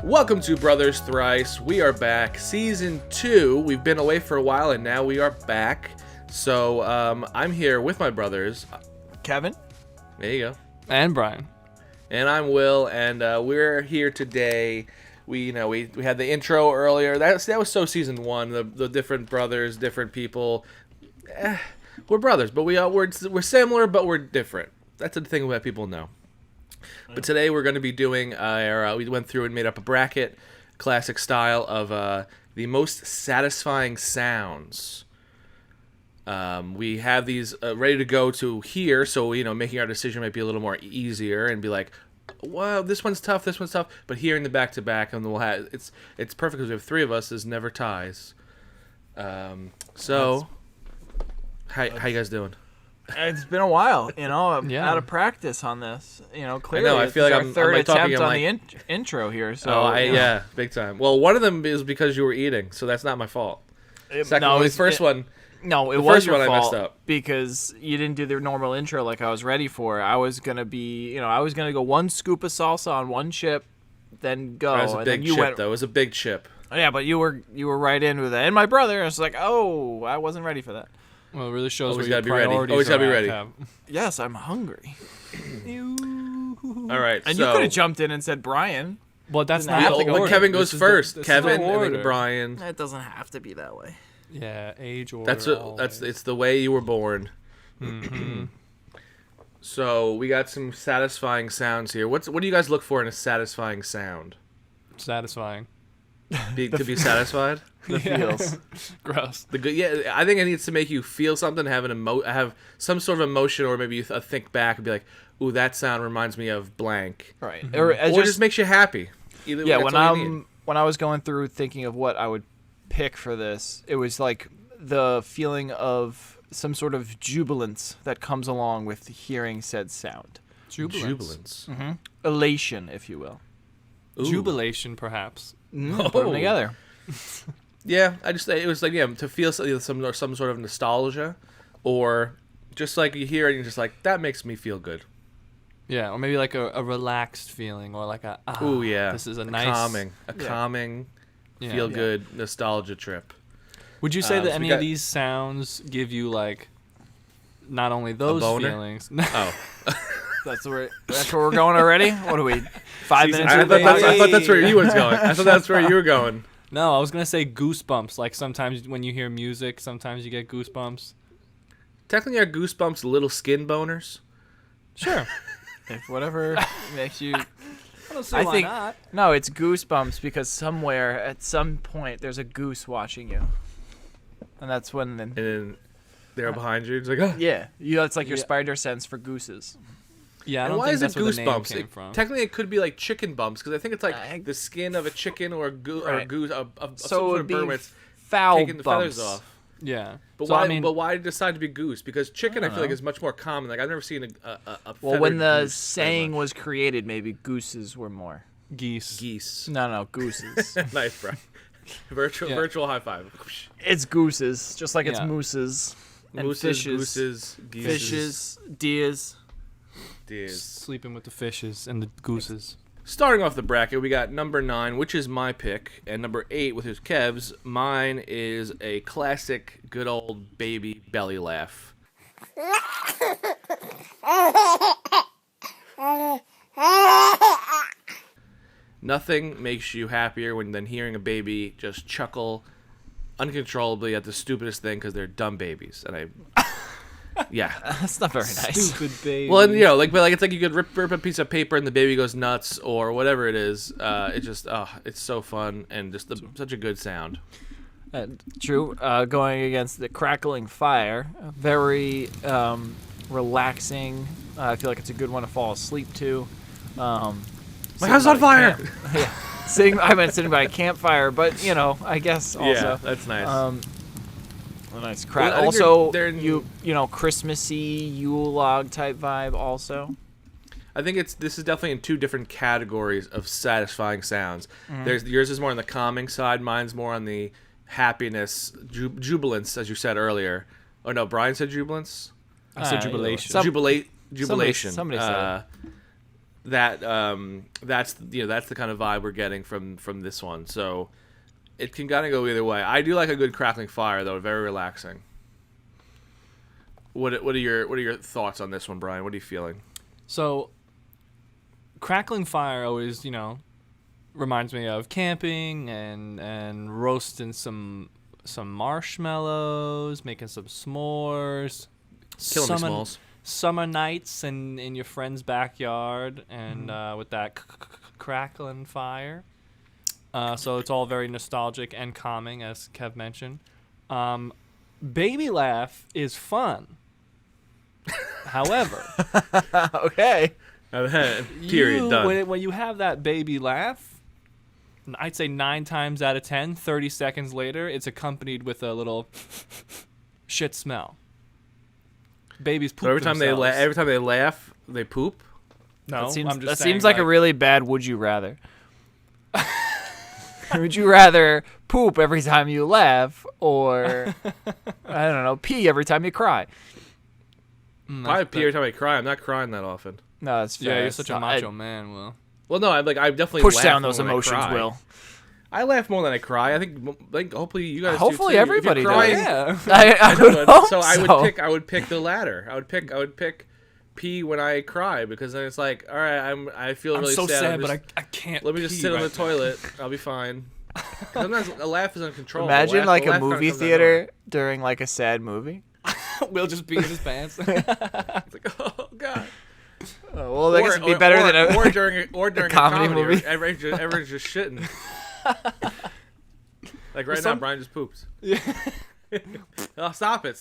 Welcome to Brothers Thrice. We are back. Season 2. We've been away for a while and now we are back. So, I'm here with my brothers. Kevin. There you go. And Brian. And I'm Will, and we're here today. We had the intro earlier. That was so season 1. The different brothers, different people. We're brothers, but we're similar, but we're different. That's the thing that people know. But today we're going to be doing we went through and made up a bracket, classic style of the most satisfying sounds. We have these ready to go to here, so making our decision might be a little more easier and be like, wow, this one's tough, but here in the back to back, and we'll have it's perfect because we have 3 of us. There's never ties. So how you guys doing? It's been a while, I'm out of practice on this. Clearly, I know, I feel like our I'm third like talking, attempt I'm on like, the intro here. So yeah, big time. Well, one of them is because you were eating, so that's not my fault. Second, the first one. No, it the was first your one fault I messed up because you didn't do the normal intro like I was ready for. I was gonna go 1 scoop of salsa on 1 chip, then go. That was a and big then you chip, went, though. It was a big chip. Yeah, but you were right in with it. And my brother, I was like, oh, I wasn't ready for that. Well, it really shows Always where your gotta be ready. priorities Always gotta be are ready. at, Kev. Yes, I'm hungry. All right, And so you could have jumped in and said Brian. Well, that's Didn't not have the to order. but Kevin goes This is first. this is Kevin, the and order. then Brian. It doesn't have to be that way. Yeah, age order. It's the way you were born. Mm-hmm. So we got some satisfying sounds here. What do you guys look for in a satisfying sound? Satisfying. To be satisfied? The feels. Gross. I think it needs to make you feel something, have some sort of emotion, or maybe you think back and be like, "Ooh, that sound reminds me of blank," Right. Mm-hmm. Or or just makes you happy. Either yeah, that's all you need. when I was going through thinking of what I would pick for this, it was like the feeling of some sort of jubilance that comes along with hearing said sound. Jubilance. Mm-hmm. Elation, if you will. Ooh. Jubilation, perhaps. Put them together. Yeah, it was like to feel some sort of nostalgia, or just like you hear it and you're just like, that makes me feel good. Yeah, or maybe like a relaxed feeling, or like Ooh, yeah, this is a calming, Yeah. feel good nostalgia trip. Would you say that so any of these sounds give you like not only those boner? feelings? Oh, That's where we're going already? What are we, 5 minutes I into the podcast? thought that's where you was going. I thought that's where you were going. No, I was gonna say goosebumps. Like sometimes when you hear music, sometimes you get goosebumps. Technically, are goosebumps little skin boners? Sure. If whatever makes you... I don't see I why think not. no, it's goosebumps because somewhere at some point there's a goose watching you, and that's when And then they're behind you. It's like, oh. it's like your Yeah. spider sense for gooses. Yeah, I And don't why think is it that's where the name goosebumps? came from. Technically, it could be like chicken bumps because I think it's like the skin of a chicken or a goose Right. or goose of So some it sort would of be bird. When it's foul taking the bumps. feathers off. Yeah. But So, why? I mean, But why decide to be goose? Because chicken, I feel like, know. is much more common. Like I've never seen a Well, feathered when the goose saying very much. was created, maybe gooses were more. geese. No, gooses. Nice, bro. Yeah. Virtual high five. It's gooses, just like it's Yeah. mooses and Mooses, fishes, gooses, geese, fishes, deers. deers. Sleeping with the fishes and the gooses. Starting off the bracket, we got number 9, which is my pick, and number 8, which is Kev's. Mine is a classic, good old baby belly laugh. Nothing makes you happier than hearing a baby just chuckle uncontrollably at the stupidest thing because they're dumb babies, and yeah. That's not very nice. Stupid baby. Well, and, but it's like you could rip a piece of paper and the baby goes nuts or whatever it is. It just, it's so fun and just such a good sound. True. Going against the crackling fire, very relaxing. I feel like it's a good one to fall asleep to. My house on fire! Sitting by a campfire, but I guess also. Yeah, that's nice. A nice Well, I think also, they're Christmassy Yule log type vibe. Also, I think this is definitely in 2 different categories of satisfying sounds. Yours is more on the calming side. Mine's more on the happiness, jubilance, as you said earlier. Oh no, Brian said jubilance. I said jubilation. some- Jubilation. somebody said that's that's the kind of vibe we're getting from this one. So it can kind of go either way. I do like a good crackling fire though, very relaxing. What are your thoughts on this one, Brian? What are you feeling? So, crackling fire always, reminds me of camping and roasting some marshmallows, making some s'mores, Killing me, Smalls. summer nights in your friend's backyard, and with that crackling fire. So it's all very nostalgic and calming, as Kev mentioned. Baby laugh is fun. However, Okay. Period. Done. when you have that baby laugh, I'd say 9 times out of 10, 30 seconds later, it's accompanied with a little shit smell. Babies poop So every time themselves. they laugh, they poop. No, That seems, I'm just seems saying, like a really bad would you rather. Would you rather poop every time you laugh or, I don't know, pee every time you cry? Probably pee every time I cry. I'm not crying that often. No, that's fair. Yeah, you're It's such a not- macho man, Will. Well, no, I definitely Push laugh down more those when I emotions, cry. Will. I laugh more than I cry. I think hopefully you guys. Hopefully do too. everybody if you're does. crying, Yeah. I I would know, hope so so. I would pick the latter. I would pick pee when I cry because then it's like, all right, I feel I'm really so sad, I'm but just- I can't. let me just pee sit on right the now. toilet. I'll be fine. Sometimes a laugh is uncontrollable. Imagine like The a laugh kinda movie comes out of theater during like a sad movie. Will just pee in his pants. nowhere. It's like, oh god. Oh, well, that would be better than a or during a comedy movie. Everyone's just shitting. Like right now, some- Brian just poops. Yeah. Oh, stop it!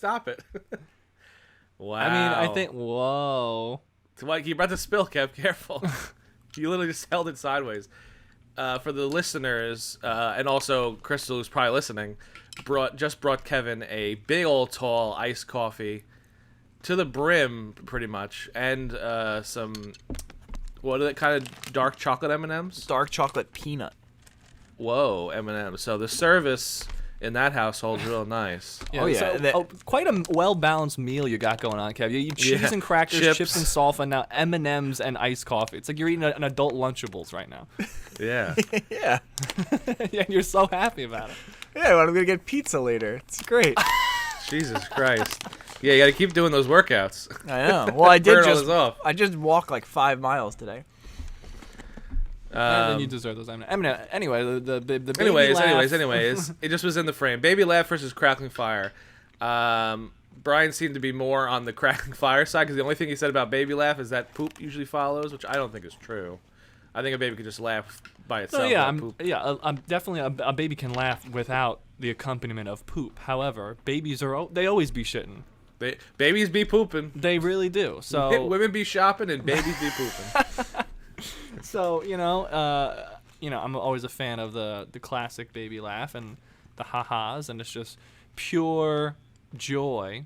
Wow. I mean, I think. Whoa. It's like you're about to spill, Kev. Careful. You literally just held it sideways. For the listeners, and also Crystal, who's probably listening, brought Kevin a big old tall iced coffee to the brim, pretty much, and some what are they, kind of dark chocolate M&Ms? dark chocolate peanut. Whoa, M&Ms. So the service in that household's real nice. Yeah, Oh, yeah, so, that- quite a well-balanced meal you got going on, Kev. You eat cheese Yeah, and crackers, chips. chips and salsa, and now M&Ms and iced coffee. It's like you're eating an adult Lunchables right now. Yeah. Yeah. Yeah, and you're so happy about it. Yeah, well, I'm gonna get pizza later. It's great. Jesus Christ. Yeah, you got to keep doing those workouts. I know. Well, I did Burn all just this off. I just walked like 5 miles today. And then you deserve those M&Ms. Anyway, the baby Anyways, laugh. it just was in the frame. Baby laugh versus crackling fire. Brian seemed to be more on the crackling fire side because the only thing he said about baby laugh is that poop usually follows, which I don't think is true. I think a baby could just laugh by itself. So yeah, without poop. I'm definitely a baby can laugh without the accompaniment of poop. However, babies they always be shitting. Babies be pooping. They really do. So Women be shopping and babies be pooping. So I'm always a fan of the classic baby laugh and the ha-has, and it's just pure joy.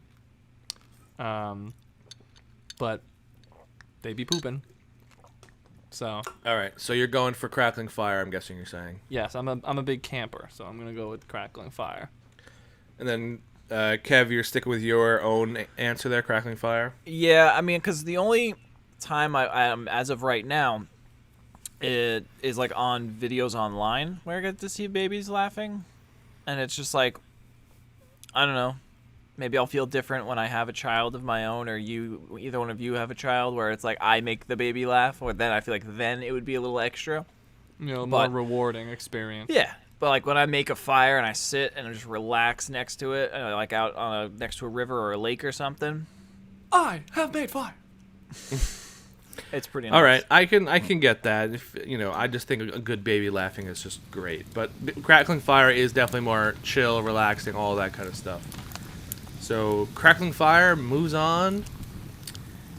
But they be pooping. So All right, so you're going for crackling fire. I'm guessing you're saying. yes, I'm a big camper, so I'm gonna go with crackling fire. And then Kev, you're sticking with your own answer there, crackling fire. Yeah, I mean, because the only time I as of right now, it is like on videos online where I get to see babies laughing, and it's just like, I don't know, maybe I'll feel different when I have a child of my own, or either one of you have a child, where it's like I make the baby laugh, or then I feel like then it would be a little extra. More But- rewarding experience. Yeah, but like when I make a fire and I sit and I just relax next to it, like out on next to a river or a lake or something, I have made fire. it's pretty nice. All right, I can get that. If I just think a good baby laughing is just great. But crackling fire is definitely more chill, relaxing, all that kind of stuff. So crackling fire moves on.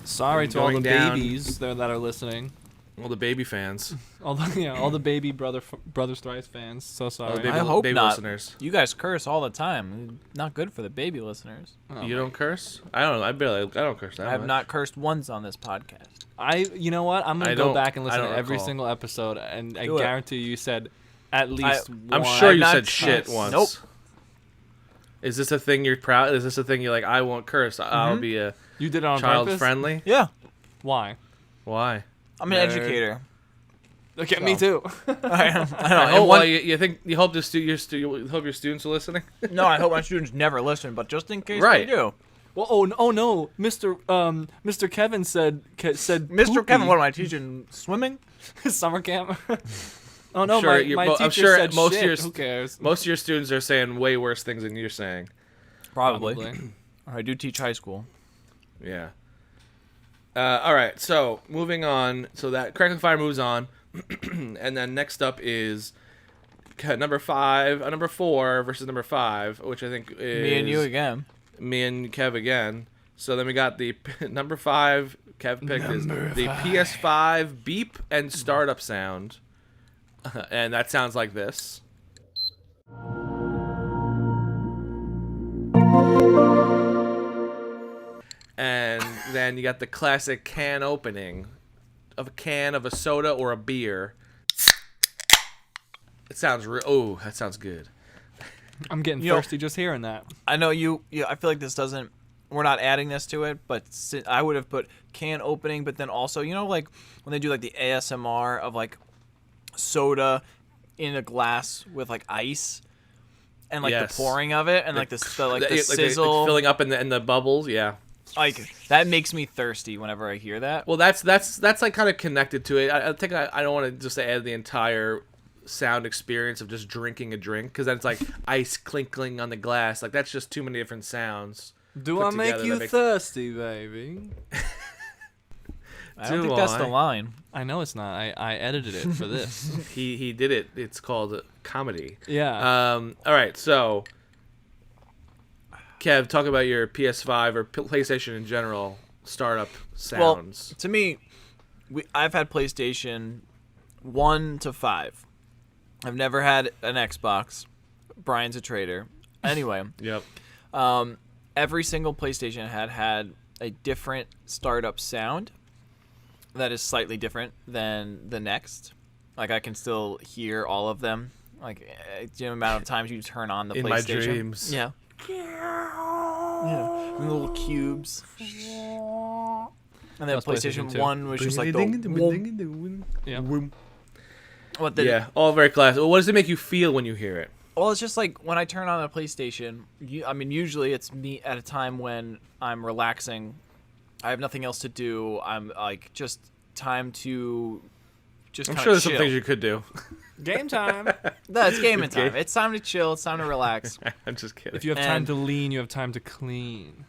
Sorry And to all the going down- babies there that are listening. All the baby fans, All the baby brothers thrice fans. So all the sorry. baby, I hope baby not. listeners. You guys curse all the time. Not good for the baby listeners. Oh, You don't curse? I don't know. I don't curse that I have much. not cursed once on this podcast. You know what? I'm I gonna go don't- back and I listen don't to every recall. single episode, and I Do it. guarantee you said at least I'm one. sure I've you not said shit cursed. once. Nope. Is this a thing you're proud? Is this a thing you're like? I won't curse. I'll be a You did it on child purpose. friendly. Yeah. Why? Why? I'm an educator. Okay, So. me too. I Oh, know. well, you think you hope you hope your students are listening? No, I hope my students never listen, but just in case Right. they do. Well, oh no, Mr. Kevin said Mr. poopy. Kevin, what am I teaching? Swimming? Summer camp. Oh no, Sure, my teacher I'm sure said most shit. of your Who cares? most of your students are saying way worse things than you're saying. Probably. I do teach high school. Yeah. All right. So moving on. So that Crackling Fire moves on, and then next up is number 4 versus number 5, which I think is Me and you again. Me and Kev again. So then we got the number 5. Kev picked is the PS5 beep and startup sound, and that sounds like this. And then you got the classic can opening of a can of a soda or a beer. It sounds oh, that sounds good. I'm getting You know- thirsty just hearing that. I know you. I feel like this doesn't. We're not adding this to it, but I would have put can opening, but then also, like when they do like the ASMR of like soda in a glass with like ice, and like Yes. the pouring of it, and like the Like sizzle, like filling up in the bubbles, yeah. like that makes me thirsty whenever I hear that. Well, that's like kind of connected to it. I think I don't want to just add the entire sound experience of just drinking a drink, because then it's like ice clinking on the glass. Like that's just too many different sounds. Do put I make together you that makes- thirsty, baby? I don't Do think that's I? the line. I know it's not. I edited it for this. He did it. It's called comedy. Yeah. All right, so Kev, talk about your PS5 or PlayStation in general startup sounds. Well, to me, I've had PlayStation 1 to 5. I've never had an Xbox. Brian's a traitor. Anyway, Yep. every single PlayStation had a different startup sound that is slightly different than the next. Like I can still hear all of them. Like the amount of times you turn on the In PlayStation. my dreams. Yeah. Yeah. And the little cubes. And then That was PlayStation PlayStation 2. 1 was just like the Yeah. what the Yeah, all very classic. Well, what does it make you feel when you hear it? Well, it's just like when I turn on a PlayStation, usually it's me at a time when I'm relaxing. I have nothing else to do. I'm like just time to just I'm kinda sure there's chill. some things you could do. Game time. No, it's gaming Okay. time. It's time to chill. It's time to relax. I'm just kidding. If you have time And- to lean, you have time to clean.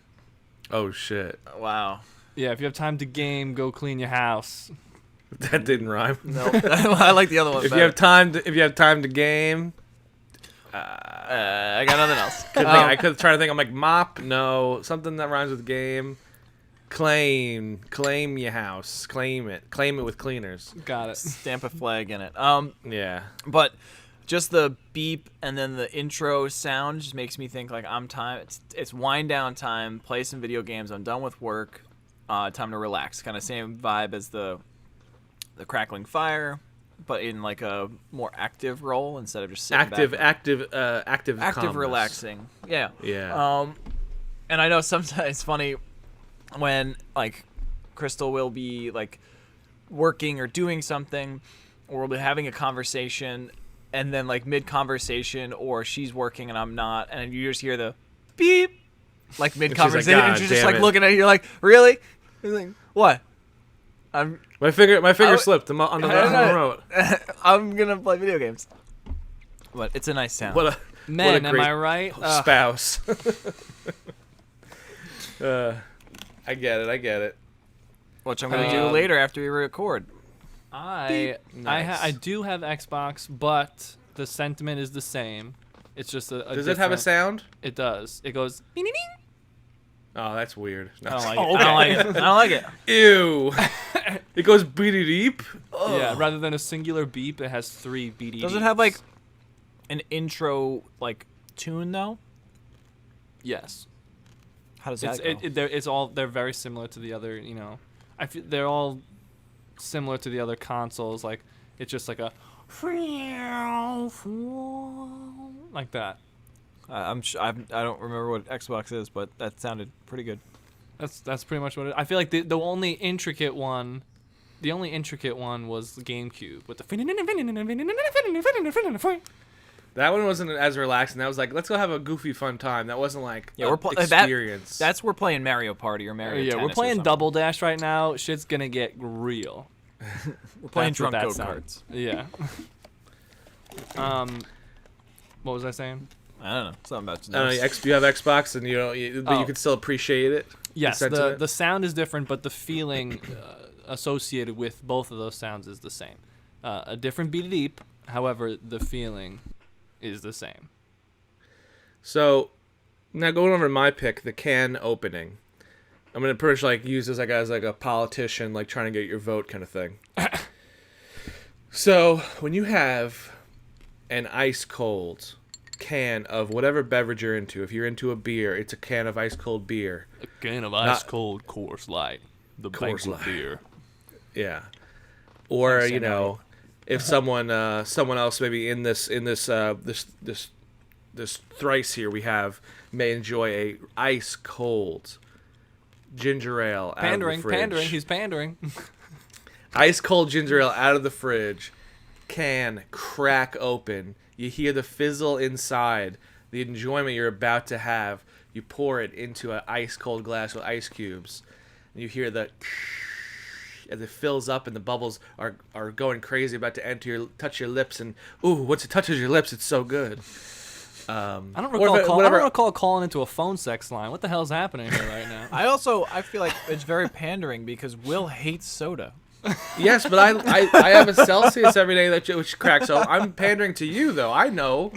Oh shit, Wow. Yeah, if you have time to game, go clean your house. that didn't rhyme. No, I like the other one If better. you have time to game, I got nothing else. I could try to think. I'm like mop. No, something that rhymes with game. Claim your house. Claim it with cleaners. Got it. Stamp a flag in it. Yeah. But just the beep and then the intro sound just makes me think like it's wind down time, play some video games, I'm done with work, time to relax. Kind of same vibe as the Crackling Fire, but in like a more active role instead of just sitting back. Active calmness. Relaxing. Yeah. Yeah. And I know sometimes it's funny when like Crystal will be like working or doing something, or we'll be having a conversation, and then like mid conversation, or she's working and I'm not, and you just hear the beep like mid conversation, "God and she's just damn like it." looking at you, you're like, really? You're like, what? My finger I- slipped on the remote. I'm gonna play video games. But it's a nice sound. What a Man, what a am great I right? spouse. I get it. Which I'm gonna do later after we record. I Nice. do have Xbox, but the sentiment is the same. It's just a Does it have a different- sound? It does. It goes. "Ding, ding, ding." Oh, that's weird. No. I don't like it. Oh, I don't like it. I don't like it. Ew. It goes beady deep. Yeah, rather than a singular beep, it has 3 BD. Does it have like an intro like tune though? Yes. How does It's that go? it's all they're very similar to the other. I feel they're all similar to the other consoles. Like it's just like a like that. I don't remember what Xbox is, but that sounded pretty good. That's pretty much what it. I feel like the only intricate one The only intricate one was the GameCube with the. That one wasn't as relaxing. That was like, let's go have a goofy, fun time. That wasn't like experience. We're playing Mario Party or Mario Tennis. We're playing Double Dash right now. Shit's gonna get real. We're playing drunk go-karts. Yeah. What was I saying? I don't know. Something about you have Xbox, and but you can still appreciate it. Yes, the sound is different, but the feeling associated with both of those sounds is the same. A different beat, however, the feeling is the same. So, now going over to my pick, the can opening. I'm gonna pretty much like use this as like a politician, like trying to get your vote kind of thing. So when you have an ice cold can of whatever beverage you're into, if you're into a beer, it's a can of ice cold beer. A can of ice cold Coors Light, the Coors banquet beer. Yeah. Or if someone else maybe in this thrice here we have may enjoy a ice cold ginger ale out of the fridge. He's pandering. Ice cold ginger ale out of the fridge, can crack open. You hear the fizzle inside, the enjoyment you're about to have. You pour it into an ice cold glass with ice cubes, and you hear the as it fills up and the bubbles are going crazy, about to touch your lips, and once it touches your lips, it's so good. I don't recall calling into a phone sex line. What the hell's happening here right now? I feel like it's very pandering because Will hates soda. Yes, but I have a Celsius every day which cracks. So I'm pandering to you, though. I know.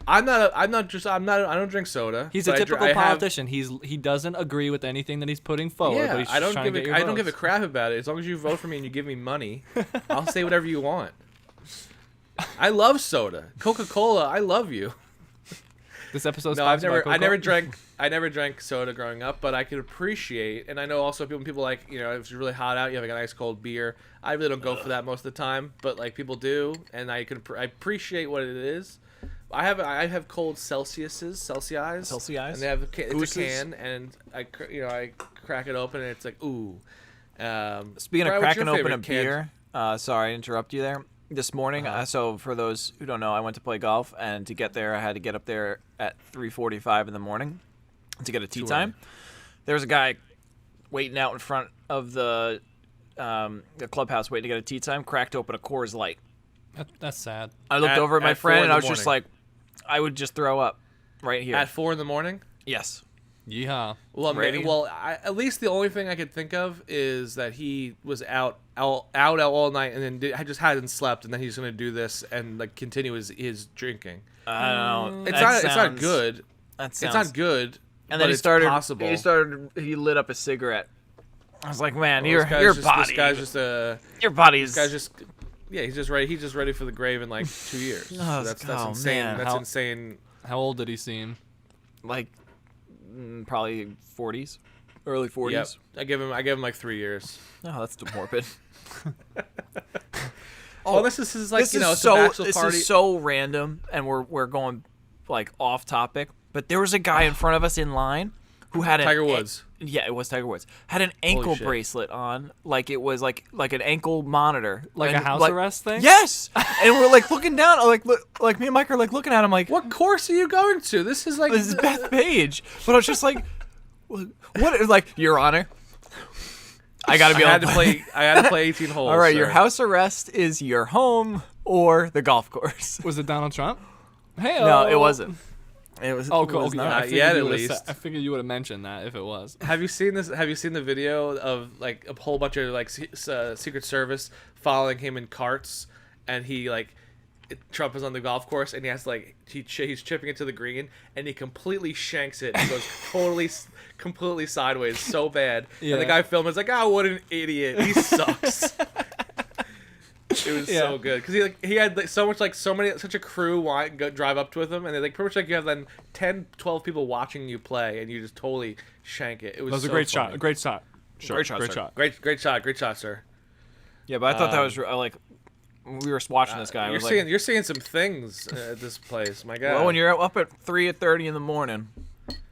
I don't drink soda. He's a typical politician. He doesn't agree with anything that he's putting forward. Yeah, but he's just trying to get your I don't votes. give a crap about it. As long as you vote for me and you give me money, I'll say whatever you want. I love soda. Coca-Cola, I love you. This episode's I never drank soda growing up, but I could appreciate, and I know also people like, if it's really hot out, you have like an ice cold beer. I really don't go for that most of the time, but like people do, and I appreciate what it is. I have cold Celsiuses, and they have it's a can, and I crack it open, and it's like ooh. Speaking of cracking open a beer, sorry to interrupt you there. This morning, so for those who don't know, I went to play golf, and to get there, I had to get up there at 3:45 in the morning to get a tee time. There was a guy waiting out in front of the clubhouse waiting to get a tee time, cracked open a Coors Light. That's sad. I looked over at my friend, and I was just like, I would just throw up right here. At 4 a.m? Yes. Yeah. Well, at least the only thing I could think of is that he was out all night, and then I just hadn't slept, and then he's going to do this and like continue his drinking. I don't know. It's not good. It's not good. And then possible. He lit up a cigarette. I was like, man, your body. This guy's just your body's. This guy's just. Yeah, he's just ready. He's just ready for the grave in like 2 years. That's insane. Man. That's insane. How old did he seem? Like. Probably 40s, early 40s. Yep. I give him like 3 years. Oh, that's morbid. This is like it's a bachelor party. This is so random, and we're going like off topic. But there was a guy in front of us in line who had Tiger Woods. Yeah, it was Tiger Woods. Had an ankle bracelet on, like it was like an ankle monitor, like a house arrest thing. Yes, and we're like looking down, like me and Mike are like looking at him, like, what course are you going to? This is Beth Page. But I was just like, what? Like, Your Honor, I gotta be. I had to play 18 holes. All right, your house arrest is your home or the golf course. Was it Donald Trump? Hey, no, it wasn't. It was. Oh, cool. Not yet, at least. I figured you would have mentioned that if it was. Have you seen this? Have you seen the video of like a whole bunch of like Secret Service following him in carts, and he Trump is on the golf course, and he has he's chipping it to the green, and he completely shanks it and goes completely sideways so bad. Yeah. And the guy filming is like, "Oh, what an idiot! He sucks." It was so good because he had such a crew drive up with him, and they pretty much you have then 10, 12 people watching you play, and you just totally shank it. It was a great shot. A great shot. Sure. Great shot. Great shot, sir. Yeah, but I thought that was we were watching this guy. You're seeing some things at this place, my God. Well, when you're up at 3:30 in the morning.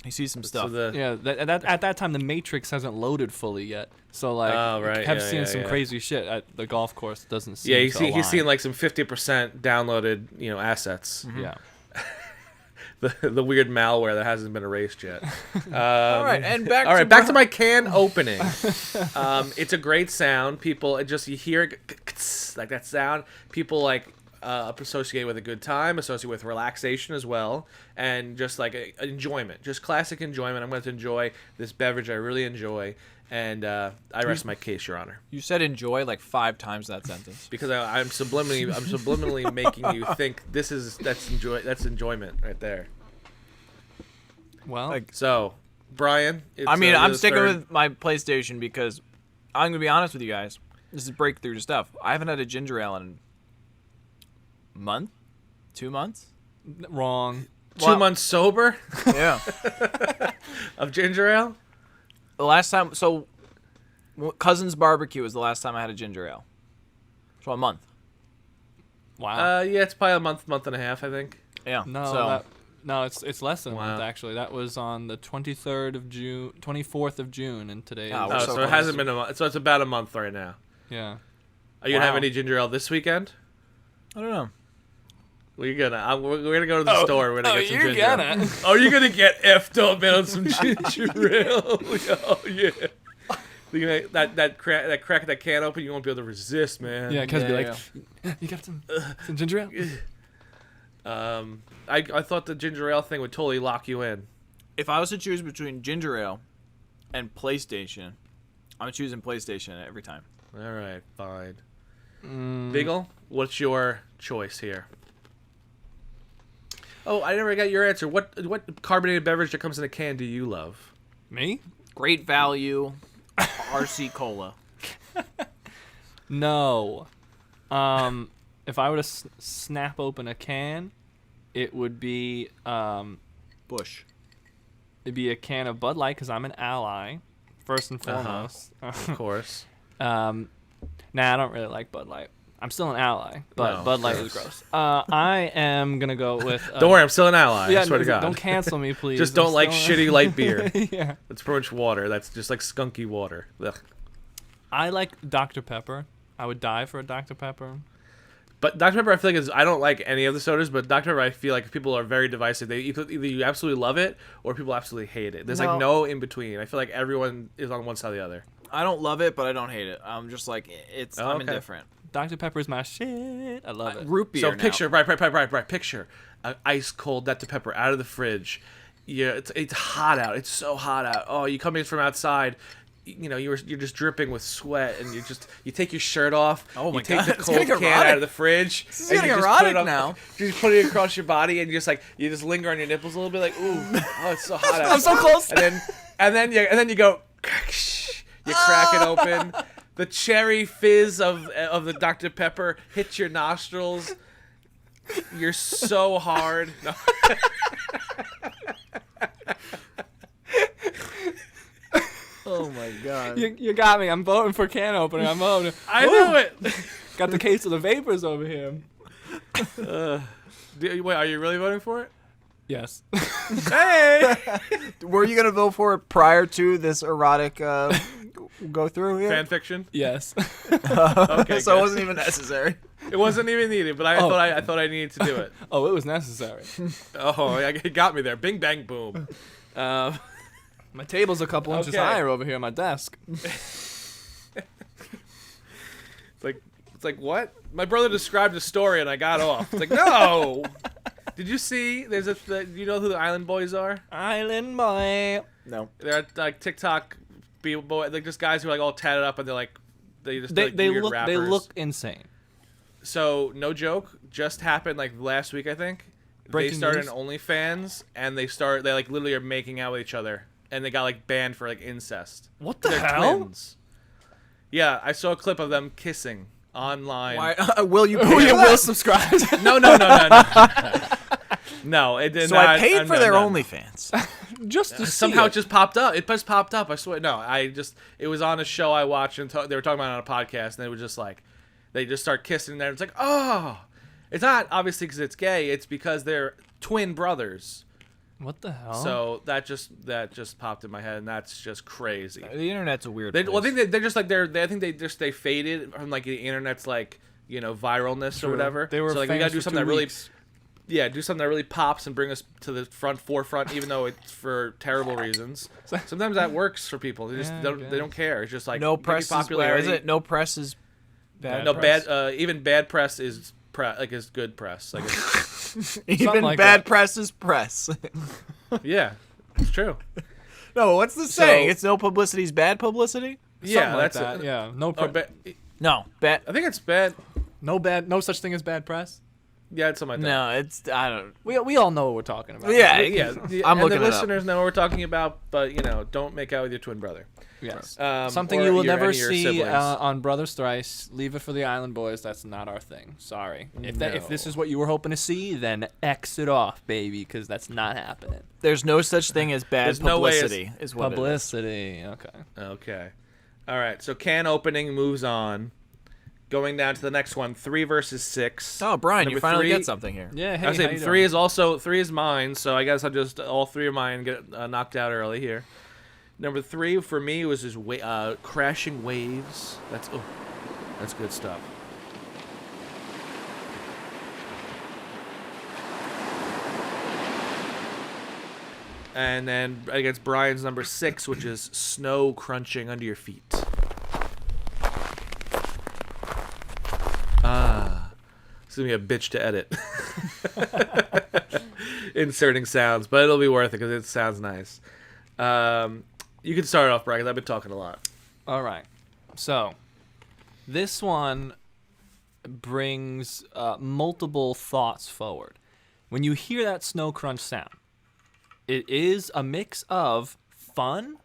He sees some So stuff. Yeah, at that time the Matrix hasn't loaded fully yet, so like right, Kev's yeah, seeing yeah, some yeah. crazy shit at the golf course. Doesn't seem Yeah, to he's seeing align. like some 50% downloaded, assets. Yeah. The weird malware that hasn't been erased yet. All right, and back. All to right, back to my can opening. It's a great sound. People, you hear it, like that sound. People like associate with a good time, associate with relaxation as well, and just like enjoyment, just classic enjoyment. I'm going to enjoy this beverage I really enjoy, and I rest my case, Your Honor. You said enjoy like 5 times that sentence. Because I'm subliminally making you think that's enjoyment right there. Well, Like, So, Brian, I'm you're sticking third. with my PlayStation because I'm gonna be honest with you guys. This is breakthrough stuff. I haven't had a ginger ale in a month, 2 months. wrong. 2 months sober Yeah. of ginger ale. The last time, Cousin's Barbecue was the last time I had a ginger ale. So a month. Wow. Yeah, it's probably a month and a half, I think. Yeah. No, it's less than a month Wow. actually. That was on the 23rd of June, 24th of June, and today. Oh, is, we're Oh, so so it close. hasn't been a month. So it's about a month right now. yeah. Are you gonna have Wow. any ginger ale this weekend? I don't know. We're gonna go to the store. We're gonna get some you're ginger ale. gonna. Oh, you're gonna get effed up, man, on some ginger ale. Oh yeah. You're gonna, that crack that can open, you won't be able to resist, man. Yeah, Kev's be Yeah, like, you got some ginger ale? I thought the ginger ale thing would totally lock you in. If I was to choose between ginger ale and PlayStation, I'm choosing PlayStation every time. All right, fine. Beagle, what's your choice here? Oh, I never got your answer. What carbonated beverage that comes in a can do you love? Me? Great value, RC Cola. No. If I were to snap open a can, it would be Bush. it'd be a can of Bud Light because I'm an ally, first and Uh-huh. foremost. Of course. Nah, I don't really like Bud Light. I'm still an ally, but No, Bud Light is gross. I am gonna go with. Don't worry, I'm still an ally. Yeah, I swear to God. don't cancel me, please. Just don't I'm like still- shitty light beer. Yeah. It's pretty much water. That's just like skunky water. Ugh. I like Dr. Pepper. I would die for a Dr. Pepper. But Dr. Pepper, I feel like I don't like any of the sodas, but Dr. Pepper, I feel like people are very divisive. They either you absolutely love it or people absolutely hate it. There's like no in between. I feel like everyone is on one side or the other. I don't love it, but I don't hate it. I'm just like I'm okay. indifferent. Dr. Pepper is my shit. I love it. Root beer. So now. picture, right. Picture an ice cold Dr. Pepper out of the fridge. Yeah, it's hot out. It's so hot out. Oh, you come in from outside. You know, you're just dripping with sweat, and you take your shirt off. Oh my you take God, the it's cold getting can erotic. out of the fridge. This is and getting you just erotic put it on, now. You just put it across your body, and you just linger on your nipples a little bit, like ooh, oh, it's so hot out. I'm so close. And then you go, you crack it open. The cherry fizz of the Dr. Pepper hits your nostrils. You're so hard. No. Oh my God. You got me. I'm voting for can opener. I'm voting. I know it. Got the case of the vapors over here. Wait, are you really voting for it? Yes. Hey! Were you gonna vote for it prior to this erotic go through here? Fan fiction. Yes. Okay, So it good. wasn't even necessary. It wasn't even needed, but I thought I needed to do it. Oh, it was necessary. Oh, it got me there. Bing bang boom. My table's a couple inches Okay. higher over here on my desk. It's like what? My brother described a story and I got off. It's like no. Did you see? Do you know who the Island Boys are? Island boy. No. They're like TikTok people, like just guys who are like all tatted up and they're like they're They weird look rappers. they look insane. So no joke, just happened like last week I think. Breaking they started news? an OnlyFans and they like literally are making out with each other and they got like banned for like incest. What the They're hell? twins. Yeah, I saw a clip of them kissing online. Why? Will you? Pay Oh, for you that? will subscribe. No. No, it did So not. I paid for their no. OnlyFans. Just to Somehow see it just popped up. It just popped up. I swear. No, it was on a show I watched and they were talking about it on a podcast and they were just like, they just start kissing there. It's like, oh, it's not obviously because it's gay. It's because they're twin brothers. What the hell? So that just popped in my head, and that's just crazy. The internet's a weird Well, I place. think they're just like I think they faded from like the internet's like viralness True. or whatever. They were so like we famous gotta do for something 2 that really weeks. do something that really pops and bring us to the forefront, even though it's for terrible reasons. Sometimes that works for people. They just Yeah, I don't guess. they don't care. It's just like no give me press is popularity. is it? No press is bad. No press? bad. Even bad press is is good press. Like Even like bad that. press is press. yeah, it's true. No, what's the saying? So- It's no publicity is bad publicity. Yeah, Something like that's that. it. Yeah. No. Or No, bad. I think it's bad. No such thing as bad press. Yeah, it's something like that. No, it's I don't. We all know what we're talking about. Yeah, Yeah, I'm and looking the it up. listeners know what we're talking about, but don't make out with your twin brother. Yes. Um, Something or you will your- never any of your see siblings. on Brothers Thrice. Leave it for the Island Boys. That's not our thing. Sorry. If this No. is what you were hoping to see, then X it off, baby, because that's not happening. There's no such thing as bad There's no way it's- publicity. Is what it is. Publicity. Okay. Okay. All right. So can opening moves on. Going down to the next one, 3 versus 6. Oh, Brian, you Number finally 3 get something here. Yeah. Hey. I was how saying you 3 doing? is 3 is mine, so I guess I'll just all 3 of mine get knocked out early here. Number 3 for me was just crashing waves. That's good stuff. And then against Brian's number 6, which is snow crunching under your feet. It's gonna be a bitch to edit. Inserting sounds, but it'll be worth it because it sounds nice. You can start off, Brian, 'cause I've been talking a lot. All right. So, this one brings multiple thoughts forward. When you hear that snow crunch sound, it is a mix of fun,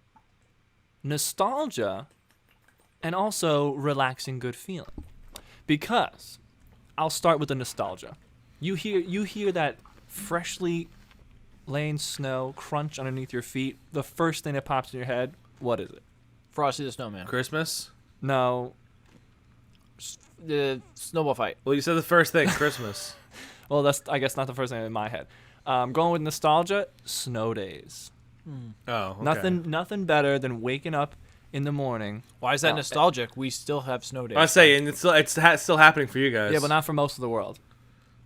nostalgia, and also relaxing good feeling. Because I'll start with the nostalgia. You hear that freshly laying snow crunch underneath your feet. The first thing that pops in your head, what is it? Frosty the Snowman. Christmas? No. The snowball fight. Well, you said the first thing, Christmas. Well, that's I guess not the first thing in my head. Going with nostalgia, snow days. Oh, okay. Nothing better than waking up in the morning. Why is that nostalgic? We still have snow days. I was saying it's still happening for you guys. Yeah, but not for most of the world,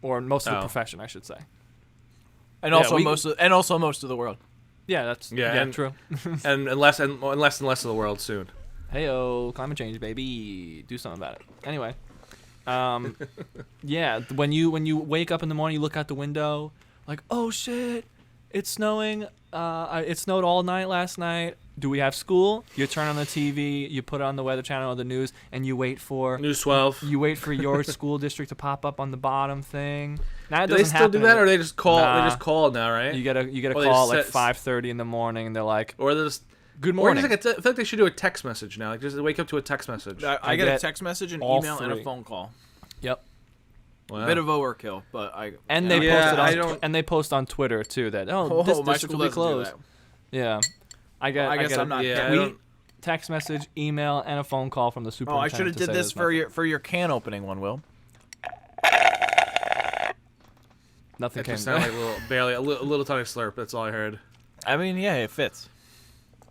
or most of the Oh. profession, I should say. And Yeah, also we- most of the world. Yeah, that's Yeah, and- true. and less and less of the world soon. Heyo, climate change, baby. Do something about it. Anyway, yeah, when you wake up in the morning, you look out the window, like, oh shit, it's snowing. It snowed all night last night. Do we have school? You turn on the TV, you put on the Weather Channel or the news, and you wait for News 12. your school district to pop up on the bottom thing. Now it Do they doesn't still do happen that, or they just call? Nah. They just call now, right? You get a Or they call at like set- 5:30 in the morning, and they're like, or they just "Good Or morning." just like I feel like they should do a text message now. Like just wake up to a text message. I get a get text message, an all email, and a 3. phone call. Yep. Wow. Bit of overkill, but And they Yeah, posted I on don't- and they post on Twitter too that this my district school will be doesn't do closed. that. Yeah. I guess get I'm not Yeah, I tweet, don't- text message, email, and a phone call from the Oh, superintendent. I should have to did say this there's for nothing. your can opening one, Will. Nothing It came. just sounded like a little, barely a little tiny slurp. That's all I heard. I mean, yeah, it fits.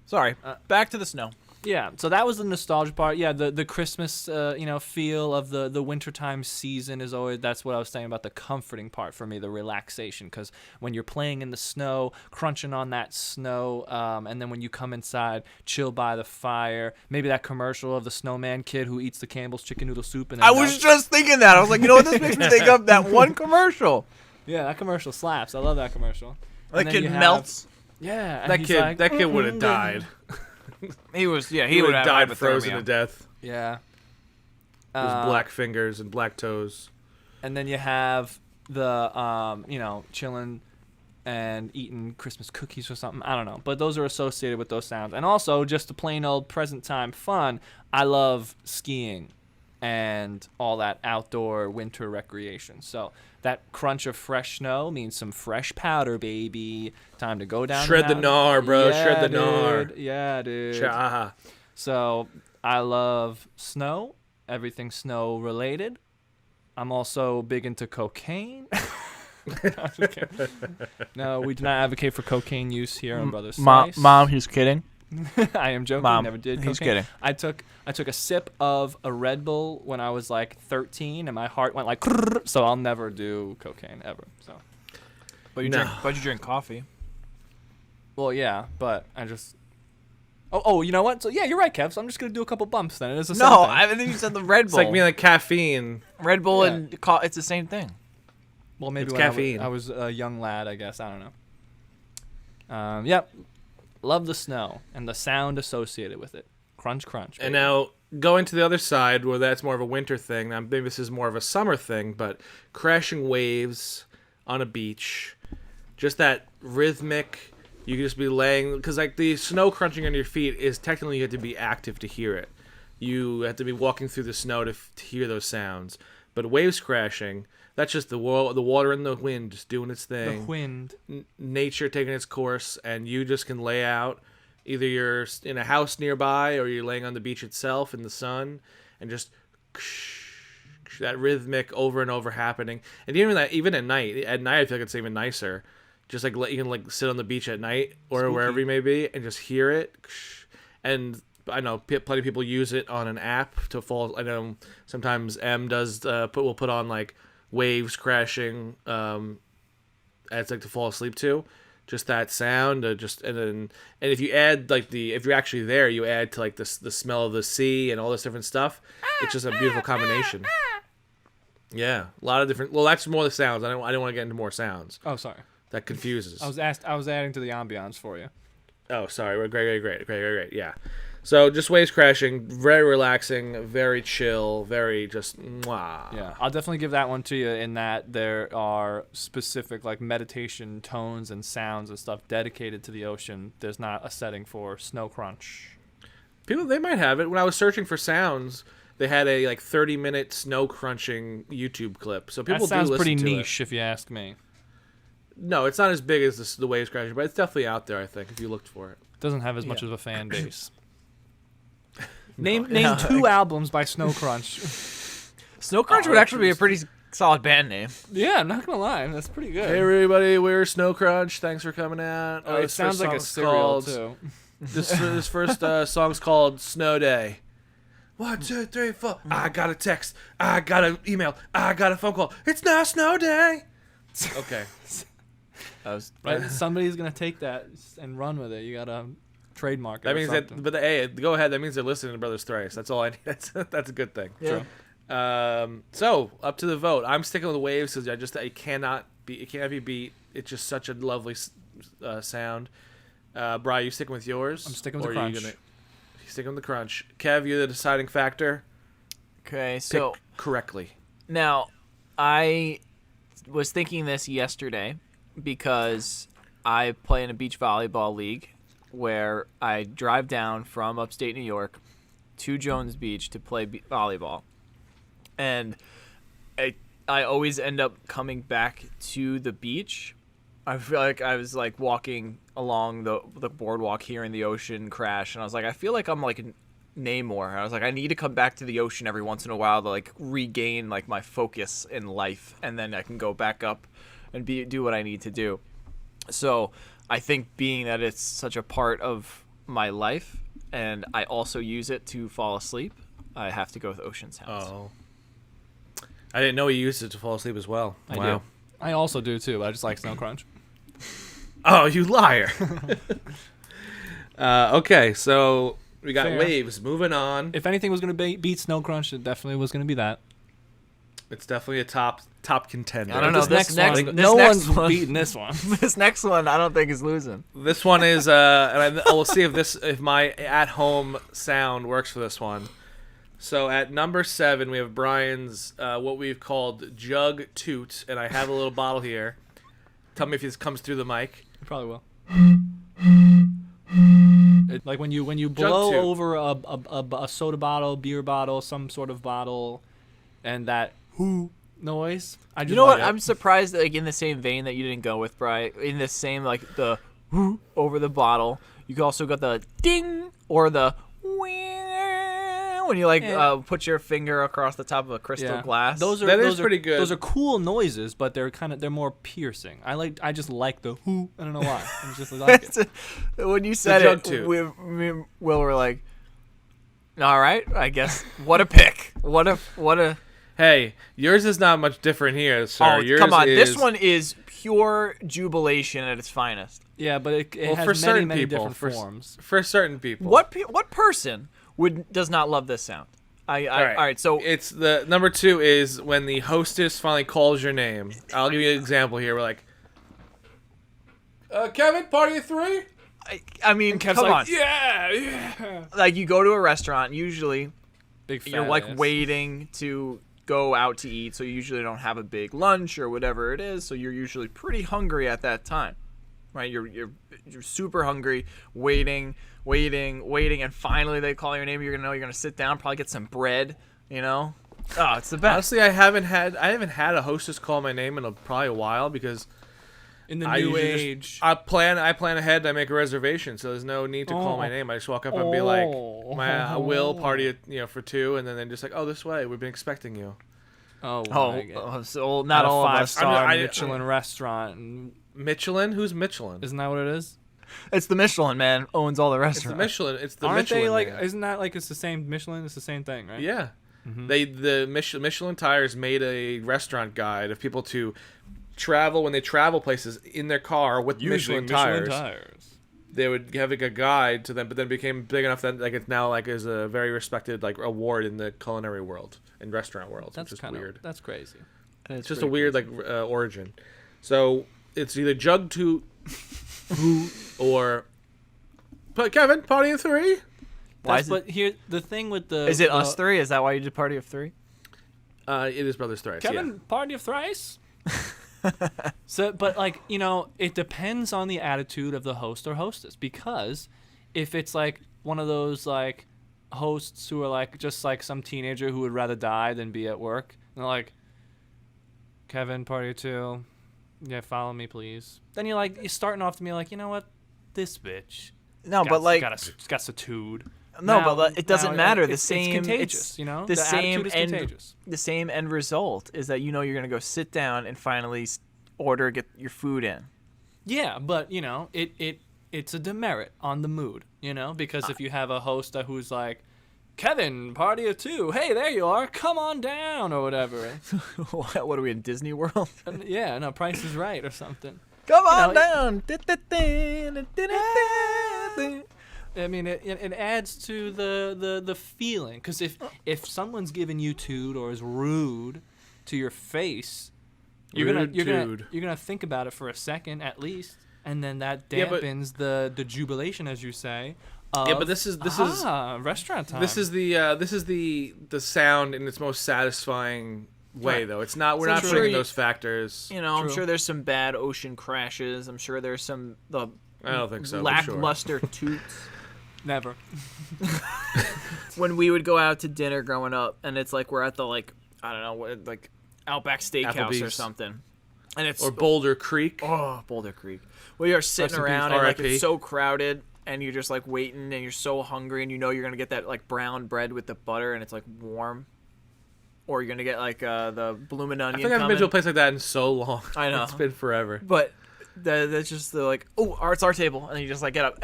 Sorry. Back to the snow. Yeah, so that was the nostalgia part. Yeah, the Christmas feel of the wintertime season is always, that's what I was saying about the comforting part for me, the relaxation, because when you're playing in the snow, crunching on that snow, and then when you come inside, chill by the fire, maybe that commercial of the snowman kid who eats the Campbell's chicken noodle soup. And then I was just thinking that. I was like, you know what? This makes me think of that one commercial. yeah, that commercial slaps. I love that commercial. That And then kid you have- melts. Yeah, and That he's kid, like, that kid would have died. He was, yeah, He he would would have have died frozen to death. yeah. With black fingers and black toes. And then you have the chilling and eating Christmas cookies or something. I don't know, but those are associated with those sounds. And also just the plain old present time fun. I love skiing and all that outdoor winter recreation. So that crunch of fresh snow means some fresh powder, baby. Time to go down. Shred the mountain. gnar, bro. Yeah, Shred the gnar. dude. Yeah, dude. Cha. So I love snow, everything snow related. I'm also big into cocaine. I'm just kidding. No, we do not advocate for cocaine use here on Brothers Mom, Thrice. he's kidding. I am joking. Mom, Never did cocaine. he's kidding. I took a sip of a Red Bull when I was like 13, and my heart went like. So I'll never do cocaine ever. So. But you drink coffee. Well, yeah, but I just. Oh, you know what? So yeah, you're right, Kev. So I'm just gonna do a couple bumps then. It is the same No, thing. I think you said the Red It's Bull. like me like caffeine. Red Bull Yeah. and it's the same thing. Well, maybe It's when caffeine. I was a young lad, I guess. I don't know. Yep. Love the snow and the sound associated with it. Crunch, crunch. And baby. now going to the other side, where that's more of a winter thing. Now maybe this is more of a summer thing, but crashing waves on a beach, just that rhythmic. You can just be laying, because like the snow crunching under your feet is technically you have to be active to hear it. You have to be walking through the snow to hear those sounds. But waves crashing, that's just the water and the wind just doing its thing. The wind. Nature taking its course, and you just can lay out. Either you're in a house nearby, or you're laying on the beach itself in the sun, and just that rhythmic over and over happening. And even at night, I feel like it's even nicer. Just like you can like sit on the beach at night or Spooky. wherever you may be, and just hear it. And I know plenty of people use it on an app to fall. I know sometimes M does will put on like waves crashing as like to fall asleep to. Just that sound, and if you add like if you're actually there, you add to like the smell of the sea and all this different stuff. It's just a beautiful combination. Yeah, a lot of different. Well, that's more the sounds. I don't want to get into more sounds. Oh, sorry. That confuses. I was adding to the ambiance for you. Oh, sorry. We're great. Yeah. So just waves crashing, very relaxing, very chill, very just mwah. Yeah, I'll definitely give that one to you in that there are specific like meditation tones and sounds and stuff dedicated to the ocean. There's not a setting for snow crunch. People, they might have it. When I was searching for sounds, they had a like 30-minute snow crunching YouTube clip. So people That sounds do listen pretty to niche, if you ask me. No, it's not as big as the waves crashing, but it's definitely out there, I think, if you looked for it. Doesn't have as much of a fan base. Name No. 2 albums by Snow Crunch. Snow Crunch would actually be a pretty solid band name. Yeah, I'm not gonna lie, that's pretty good. Hey everybody, we're Snow Crunch. Thanks for coming out. Oh, it this sounds first like a song's cereal called- too. This first song's called Snow Day. 1, 2, 3, 4. I got a text. I got an email. I got a phone call. It's now Snow Day. Okay. Right, somebody's gonna take that and run with it. You gotta trademark it. That or means something. that. But hey, go ahead. That means they're listening to Brothers Thrice. That's all I need. That's a good thing. Yeah. So up to the vote. I'm sticking with the waves because it cannot be beat. It's just such a lovely sound. Bri, you sticking with yours? I'm sticking with Or the are you crunch. you sticking with the crunch. Kev, you're the deciding factor. Okay, so Pick correctly. now I was thinking this yesterday because I play in a beach volleyball league where I drive down from upstate New York to Jones Beach to play volleyball. And I always end up coming back to the beach. I feel like I was like walking along the boardwalk hearing the ocean crash, and I was like, I feel like I'm like Namor. I was like, I need to come back to the ocean every once in a while to like regain like my focus in life, and then I can go back up and do what I need to do. So I think being that it's such a part of my life, and I also use it to fall asleep, I have to go with ocean sounds. Oh. I didn't know you used it to fall asleep as well. I Wow. do. I also do too. But I just like Snow Crunch. Oh, you liar. Okay, so we got Fair. waves. Moving on. If anything was gonna beat Snow Crunch, it definitely was gonna be that. It's definitely a top contender. I don't know. This This next next- one, this no next one's one- beating this one. This next one, I don't think is losing. This one is, and I will see if my at-home sound works for this one. So at number 7, we have Brian's what we've called Jug Toot, and I have a little bottle here. Tell me if this comes through the mic. You probably will. Like when you Jug blow toot. over a soda bottle, beer bottle, some sort of bottle, and that whoo noise. I just You know what? like it. I'm surprised that, like, in the same vein that you didn't go with, Bri. In the same, like, the whoo over the bottle, you also got the ding or the when you put your finger across the top of a crystal glass? That is pretty good. Those are cool noises, but they're more piercing. I just like the whoo. I don't know why. I just like it. When you said it, me and Will were like, all right, I guess. What a pick. What a. Hey, yours is not much different here, sir. Oh, yours come on. Is... This one is pure jubilation at its finest. Yeah, but it has for certain many people, different forms. For certain people. What person does not love this sound? All right, so it's the number 2 is when the hostess finally calls your name. I'll give you an example here. We're like, Kevin, party of 3. I mean, Kev's come like, on. Yeah. Like you go to a restaurant, usually Big fat you're like ass. waiting to go out to eat, so you usually don't have a big lunch or whatever it is, so you're usually pretty hungry at that time. Right? You're super hungry, waiting, and finally they call your name. You're gonna sit down, probably get some bread. Oh, it's the best. Honestly, I haven't had a hostess call my name in probably a while because In the new age. I plan ahead and I make a reservation, so there's no need to call my name. I just walk up and be like, I will party for 2, and then they're just like, oh, this way. We've been expecting you. Oh, my God. So not all of us. 5-star Michelin restaurant. And Michelin? Who's Michelin? isn't that what it is? It's the Michelin man owns all the It's the restaurants. Michelin. It's the Aren't Michelin. they like? man. Isn't that like it's the same Michelin? It's the same thing, right? Yeah. Mm-hmm. The Michelin Tires made a restaurant guide of people to travel when they travel places in their car with Using Michelin tires. They would have like a guide to them, but then it became big enough that like it's now like is a very respected like award in the culinary world and restaurant world, That's which is kind weird. of that's crazy. It's just a weird like origin. So it's either jug toot or but Kevin, party of 3. But here the thing with the Is it us 3? Is that why you did party of 3? It is Brothers Thrice. Kevin, party of Thrice? So, but like, it depends on the attitude of the host or hostess, because if it's like one of those like hosts who are like just like some teenager who would rather die than be at work, and they're like, Kevin, party of 2, yeah, follow me please. Then you're starting off to me like, you know what, this bitch. No, but like got attitude. No, Now- but it doesn't now matter. It's contagious, The the same attitude is end. contagious. The same end result is that you're gonna go sit down and finally get your food in. Yeah, but it's a demerit on the mood, because if you have a host who's like, Kevin, party of 2, hey, there you are, come on down, or whatever. What are we in Disney World? And, yeah, no, Price is Right or something. Come on down. I mean, it adds to the feeling, because if someone's giving you toot or is rude to your face, you're gonna think about it for a second at least, and then that dampens the jubilation, as you say. But this is restaurant time. This is the sound in its most satisfying way, Right. though. It's not. We're So not I'm bringing sure those factors. I'm True. sure there's some bad ocean crashes. I'm sure there's some I don't think so. but sure. lackluster toots. Never. When we would go out to dinner growing up, and it's like we're at the I don't know, like Outback Steakhouse or Applebee's. something, and it's Or Boulder Creek. Boulder Creek. We are sitting Rest in peace, around and R.I.P.. it's so crowded, and you're just waiting, and you're so hungry, and you're gonna get that brown bread with the butter, and it's warm, or you're gonna get the bloomin' onion. I think I haven't been to a place like that in so long. I know. It's been forever. But that's just it's our table, and then you just get up.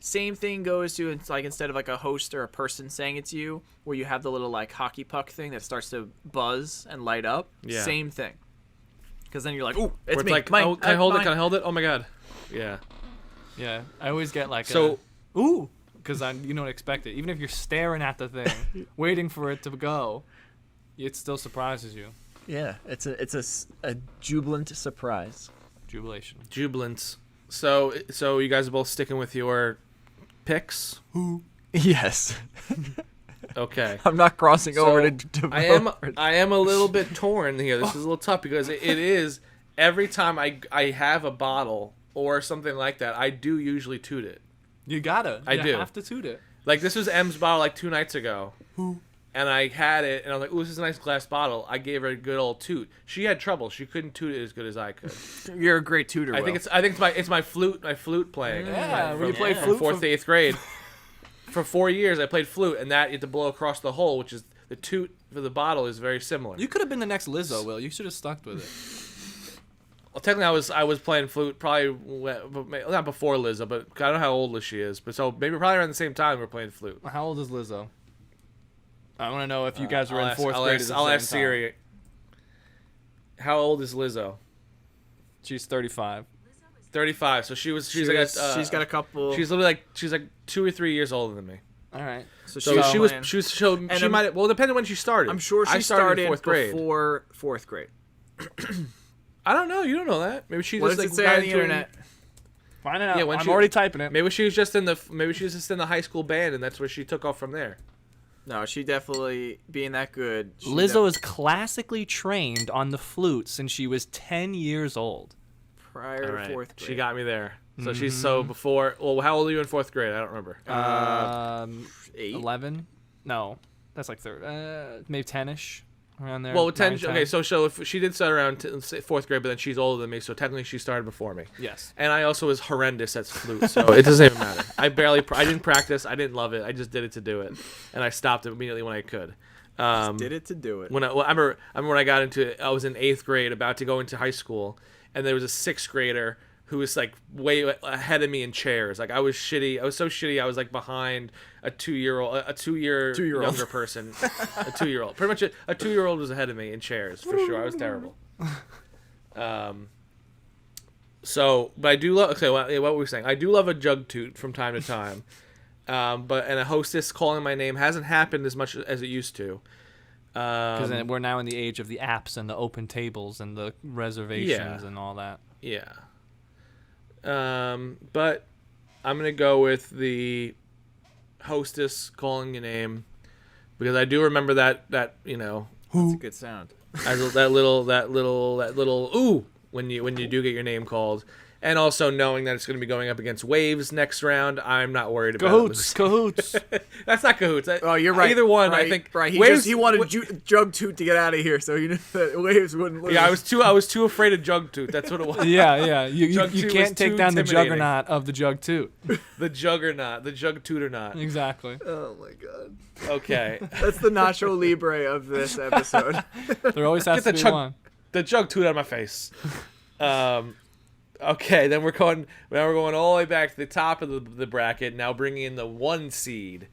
Same thing goes to instead of a host or a person saying it to you, where you have the little hockey puck thing that starts to buzz and light up. Yeah. Same thing. Because then you're like, ooh, it's Where me. like, Mine, oh, can I hold it? mine. Can I hold it? Oh my god. Yeah. Yeah, I always get So- ooh, because you don't expect it. Even if you're staring at the thing, waiting for it to go, it still surprises you. Yeah, it's a jubilant surprise. Jubilation. Jubilance. So you guys are both sticking with your picks? Yes. Okay. I'm not crossing So, over to I am a little bit torn here. This is a little tough because it is every time I have a bottle or something like that, I do usually toot it. You gotta. I do. You have to toot it. Like this was M's bottle 2 nights ago. And I had it, and I was like, "Ooh, this is a nice glass bottle." I gave her a good old toot. She had trouble; she couldn't toot it as good as I could. You're a great tutor. I think it's my flute playing. Yeah, from, when you play from flute 4th to 8th grade. for 4 years I played flute, and that you had to blow across the hole, which is the toot for the bottle is very similar. You could have been the next Lizzo, Will. You should have stuck with it. Well, technically I was playing flute probably not before Lizzo, but I don't know how old she is. But so maybe probably around the same time we were playing flute. How old is Lizzo? I want to know if you guys were in fourth grade. I'll ask Siri. How old is Lizzo? She's 35. 35. So she's got a couple. She's literally she's like 2 or 3 years older than me. All right. So she might well depending on when she started. I'm sure she started in 4th grade. Before 4th grade. I don't know. You don't know that. Maybe she What just does it say on the internet? Find it out. Yeah, I'm already typing it. Maybe she was just in the high school band, and that's where she took off from there. No, she definitely being that good. Lizzo is classically trained on the flute since she was 10 years old. Prior to 4th grade. She got me there. So she's before. Well, how old are you in 4th grade? I don't remember. 8. 11? No, that's like third. Maybe 10ish around there. Well, 9, 10. Okay, so if she did start around 4th grade, but then she's older than me, so technically she started before me. Yes. And I also was horrendous at flute, so it doesn't even matter. I didn't practice. I didn't love it. I just did it to do it, and I stopped it immediately when I could. Just did it to do it. I remember when I got into it, I was in 8th grade, about to go into high school, and there was a 6th grader who was like way ahead of me in chairs. Like I was shitty. I was so shitty. I was like behind a 2-year younger person, a 2-year-old. Pretty much a 2-year-old was ahead of me in chairs for sure. I was terrible. So, but I do love. Okay, what were we saying? I do love a jug toot from time to time. But a hostess calling my name hasn't happened as much as it used to. Because we're now in the age of the apps and the open tables and the reservations and all that. Yeah. But I'm gonna go with the hostess calling your name because I do remember that That's a good sound. that little ooh when you do get your name called. And also knowing that it's going to be going up against Waves next round, I'm not worried about Cahoots. That's not Cahoots. Oh, you're right. Either one, right, I think. Right. Waves, He wanted Jug Toot to get out of here, so you knew that Waves wouldn't lose. Yeah, I was too afraid of Jug Toot. That's what it was. Yeah. You Toot can't take down the intimidating. juggernaut of the Jug Toot. The Juggernaut, the Jug Tooternaut. Exactly. Oh my god. Okay. That's the Nacho Libre of this episode. There always has to be one. The Jug Toot out of my face. Okay, then we're going all the way back to the top of the bracket. Now bringing in the 1 seed.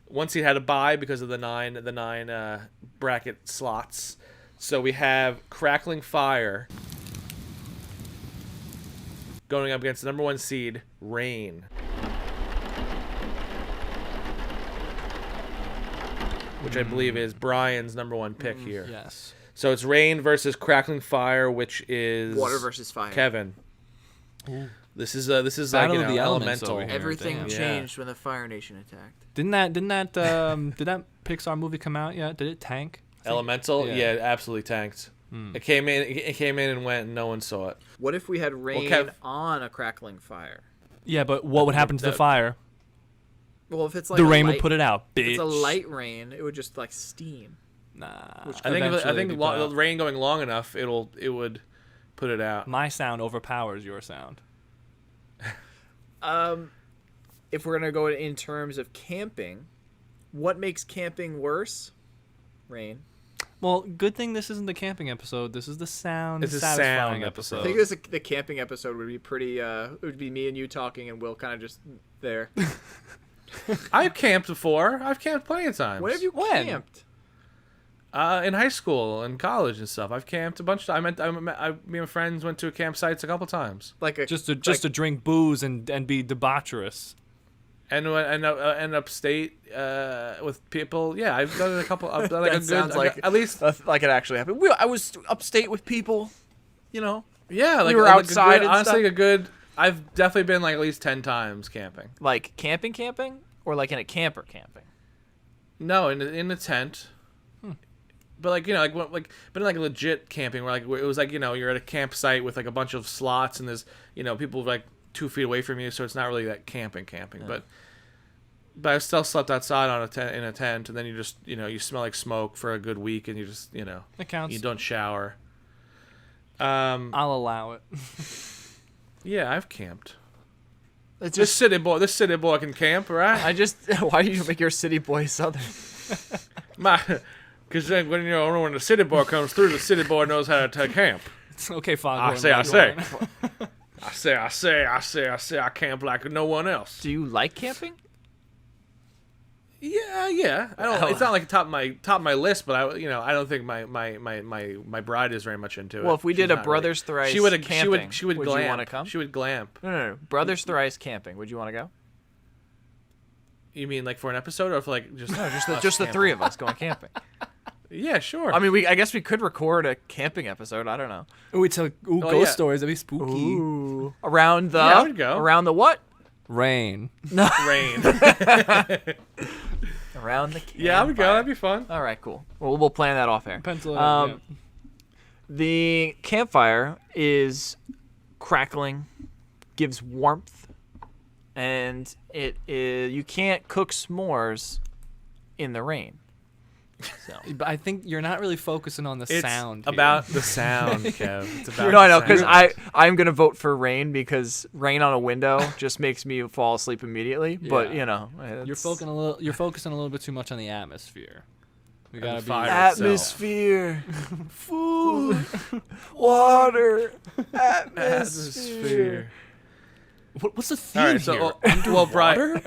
1 seed had a bye because of the nine bracket slots. So we have Crackling Fire going up against the number 1 seed, Rain. Which I believe is Brian's number 1 pick here. Yes. So it's Rain versus Crackling Fire, which is Water versus fire. Kevin. Ooh. This is Battle like of the elements elemental. over here. Everything Damn. changed when the Fire Nation attacked. Did that Pixar movie come out yet? Did it tank? Elemental, yeah, it absolutely tanked. Hmm. It came in and went, and no one saw it. What if we had rain on a crackling fire? Yeah, but what would happen to the fire? Well, if it's like The rain would put it out, bitch. If it's a light rain, it would just like steam. Nah. I think the rain going long enough, it would put it out. My sound overpowers your sound. If we're gonna go in terms of camping, what makes camping worse? Rain. Well, good thing this isn't the camping episode. This is the sound It's a satisfying sound episode. I think the camping episode would be pretty. It would be me and you talking, and Will kind of just there. I've camped before. I've camped plenty of times. When have you camped? In high school and college and stuff. I've camped a bunch of times. Me and my friends went to campsites a couple times. Just to drink booze and be debaucherous. And upstate with people. Yeah, I've done it a couple. I've done like That sounds like at least like it actually happened. I was upstate with people, you know. Yeah, like we were outside. Honestly, I've definitely been like at least 10 times camping. Like camping, or like in a camper camping. No, in a tent. But like but in like legit camping where like it was like you're at a campsite with like a bunch of slots and there's people like 2 feet away from you, so it's not really that camping. Yeah. But I still slept outside in a tent, and then you just you smell like smoke for a good week, and you just It counts. you don't shower. I'll allow it. Yeah, I've camped. It's This just city boy can camp, right? why do you make your city boy southern? Because then when the city boy comes through, the city boy knows how to camp. Okay, Foghorn. I say, I camp like no one else. Do you like camping? Yeah. I don't. It's not like top of my list, but I don't think my bride is very much into it. Well, if we She's did a not Brothers Thrice really, camping, she would would glamp. you want to come? She would glamp. No. Brothers Thrice camping. Would you want to go? You mean like for an episode or for like just Just the three of us going camping. Yeah, sure. I mean, I guess we could record a camping episode. I don't know. Ooh, we tell ghost yeah. stories. That'd be spooky. Ooh. Around the Yeah, I would go. around the what? Rain. No. Rain. Around the Yeah, I would go. campfire. That'd be fun. All right, cool. Well, we'll plan that off air. Pencil it in, The campfire is crackling, gives warmth, and you can't cook s'mores in the rain. So. But I think you're not really focusing on the It's sound. here. about the sound, Kev. It's about No, I know, the because sound. I'm gonna vote for rain because rain on a window just makes me fall asleep immediately. But Yeah. it's You're focusing a little bit too much on the atmosphere. We gotta the be fire. atmosphere, food, water, Atmosphere. What's the theme All right, so here? well, Brian.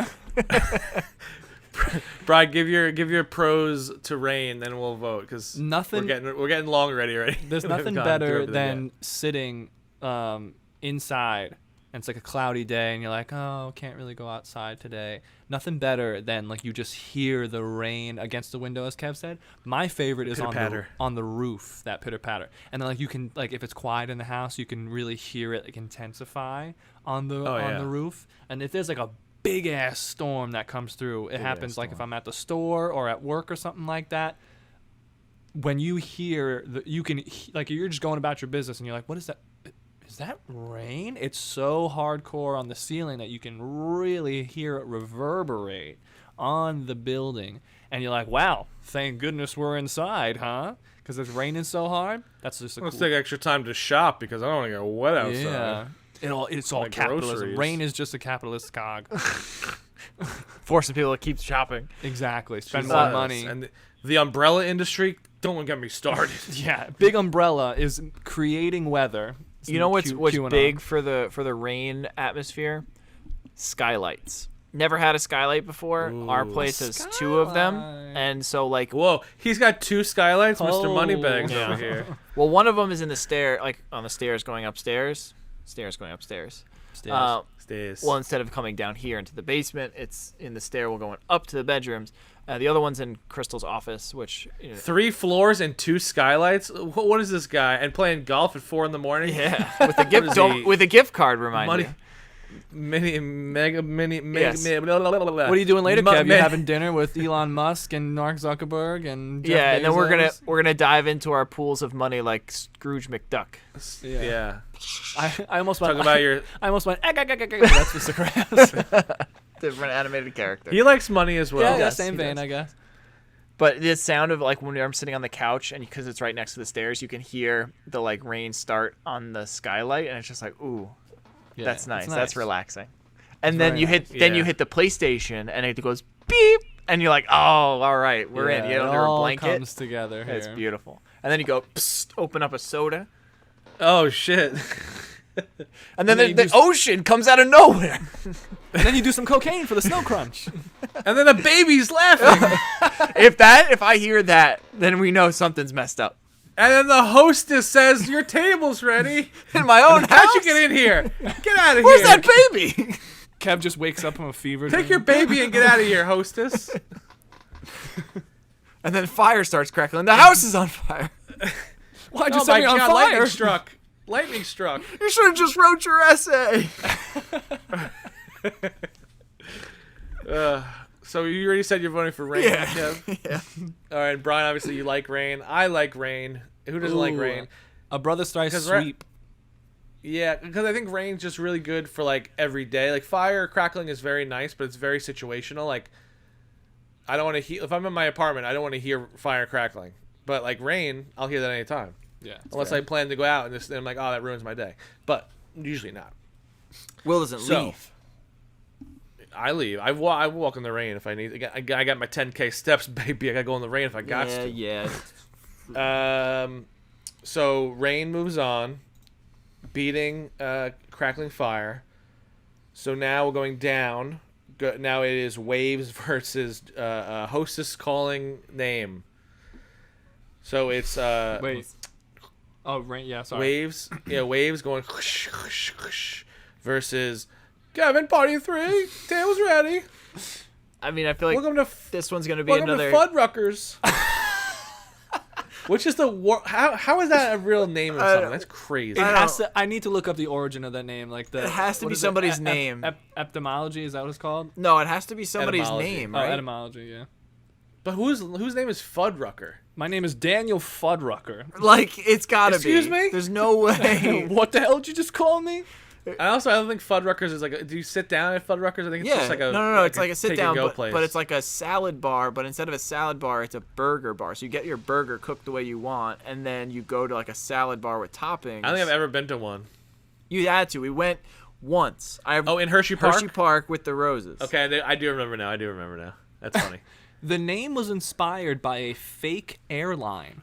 Brian, give your pros to rain, then we'll vote because Nothing. we're getting long already. There's We haven't nothing gone better through everything than yet. sitting inside and it's like a cloudy day and you're like, oh, can't really go outside today. Nothing better than like you just hear the rain against the window, as Kev said. My favorite is Pitter-patter. on the roof, that pitter patter. And then like you can like if it's quiet in the house, you can really hear it like intensify on the yeah. roof. And if there's like a big ass storm that comes through, it happens like if I'm at the store or at work or something like that. When you hear like you're just going about your business and you're like, what is that? Is that rain? It's so hardcore on the ceiling that you can really hear it reverberate on the building. And you're like, wow, thank goodness we're inside, huh? Because it's raining so hard. That's just a Let's cool. take extra time to shop because I don't want to get wet outside. Yeah. It's all Like capitalism. groceries. Rain is just a capitalist cog. forcing people to keep shopping. Exactly. Spend Jesus. more money. And the umbrella industry, don't get me started. Yeah, big umbrella is creating weather. You know what's QAnon. big for the rain atmosphere? Skylights. Never had a skylight before. Our place has two of them, Skylight. and so like, Whoa, he's got two skylights, Mr. Oh. Moneybags Yeah. over here. well, one of them is in the stair, like on the stairs going upstairs. Stairs going upstairs. Stairs. Stays. Well, instead of coming down here into the basement, it's in the stairwell going up to the bedrooms. The other one's in Crystal's office, which 3 floors and 2 skylights. What is this guy? And playing golf at 4 in the morning? yeah, with a gift is he? with a gift card. Remind Money. you. Yes. What are you doing later, Mu- Kev? You ma- having dinner with Elon Musk and Mark Zuckerberg and Jeff Yeah, and then Bezos? we're gonna dive into our pools of money like Scrooge McDuck. Yeah. I almost went. Talk about your. I almost went. But that's Mr. Krabs. Different animated character. He likes money as well. yeah, Yes, same he vein, does. I guess. But the sound of like when I'm sitting on the couch and because it's right next to the stairs, you can hear the like rain start on the skylight, and it's just like, ooh, Yeah, that's it's nice. That's relaxing. And It's then very you nice. hit then you Yeah. hit the PlayStation, and it goes beep, and you're like, oh, all right, we're in. You it get under a all blanket. comes together here. It's beautiful. And then you go, psst, open up a soda, Oh, shit. and then then you the just- ocean comes out of nowhere. And then you do some cocaine for the snow crunch. And then the baby's laughing. If I hear that, then we know something's messed up. And then the hostess says, your table's ready. In my own house. How'd you get in here? Get out of Where's here. that baby? Kev just wakes up from a fever. Take dream. your baby and get out of here, hostess. And then fire starts crackling. The house is on fire. Why'd Oh you set my me on God, fire? lightning struck. Lightning struck. You should have just wrote your essay. So you already said you're voting for rain, Yeah. Kev? Yeah. All right, Brian, obviously you like rain. I like rain. Who doesn't like Ooh, rain? A brother's thrice 'Cause sweep. Yeah, because I think rain's just really good for like every day. Like fire crackling is very nice, but it's very situational. Like I don't want to hear if I'm in my apartment, I don't want to hear fire crackling. But like rain, I'll hear that anytime. Yeah. Unless I plan to go out and I'm like, oh, that ruins my day. But usually not. Will doesn't So- leave. I leave. I walk in the rain if I need. I got my 10K steps, baby. I gotta go in the rain if I got to. Yeah. So Rain moves on, beating Crackling Fire. So now we're going down. Now it is Waves versus Hostess calling name. So it's Wait. Oh, Rain. Yeah, sorry. Waves. Yeah, Waves going versus Kevin. Party 3. Tail's ready. I mean, I feel like Welcome to this one's gonna be welcome another. to Fuddruckers. Which is the how is that a real name of something? That's crazy. It has to. I need to look up the origin of that name. Like It has to be somebody's name. Etymology, is that what it's called? No, it has to be somebody's Etymology. name, Oh, right? etymology, yeah. But whose name is Fuddrucker? My name is Daniel Fuddrucker. Like, it's gotta be. Excuse me? There's no way. What the hell did you just call me? I don't think Fuddruckers is like. Do you sit down at Fuddruckers? I think it's just like a. no. It's like a sit take down, and go but place. it's like a salad bar. But instead of a salad bar, it's a burger bar. So you get your burger cooked the way you want, and then you go to like a salad bar with toppings. I don't think I've ever been to one. You had to. We went once. In Hershey Park. Hershey Park with the roses. Okay, I do remember now. That's funny. The name was inspired by a fake airline.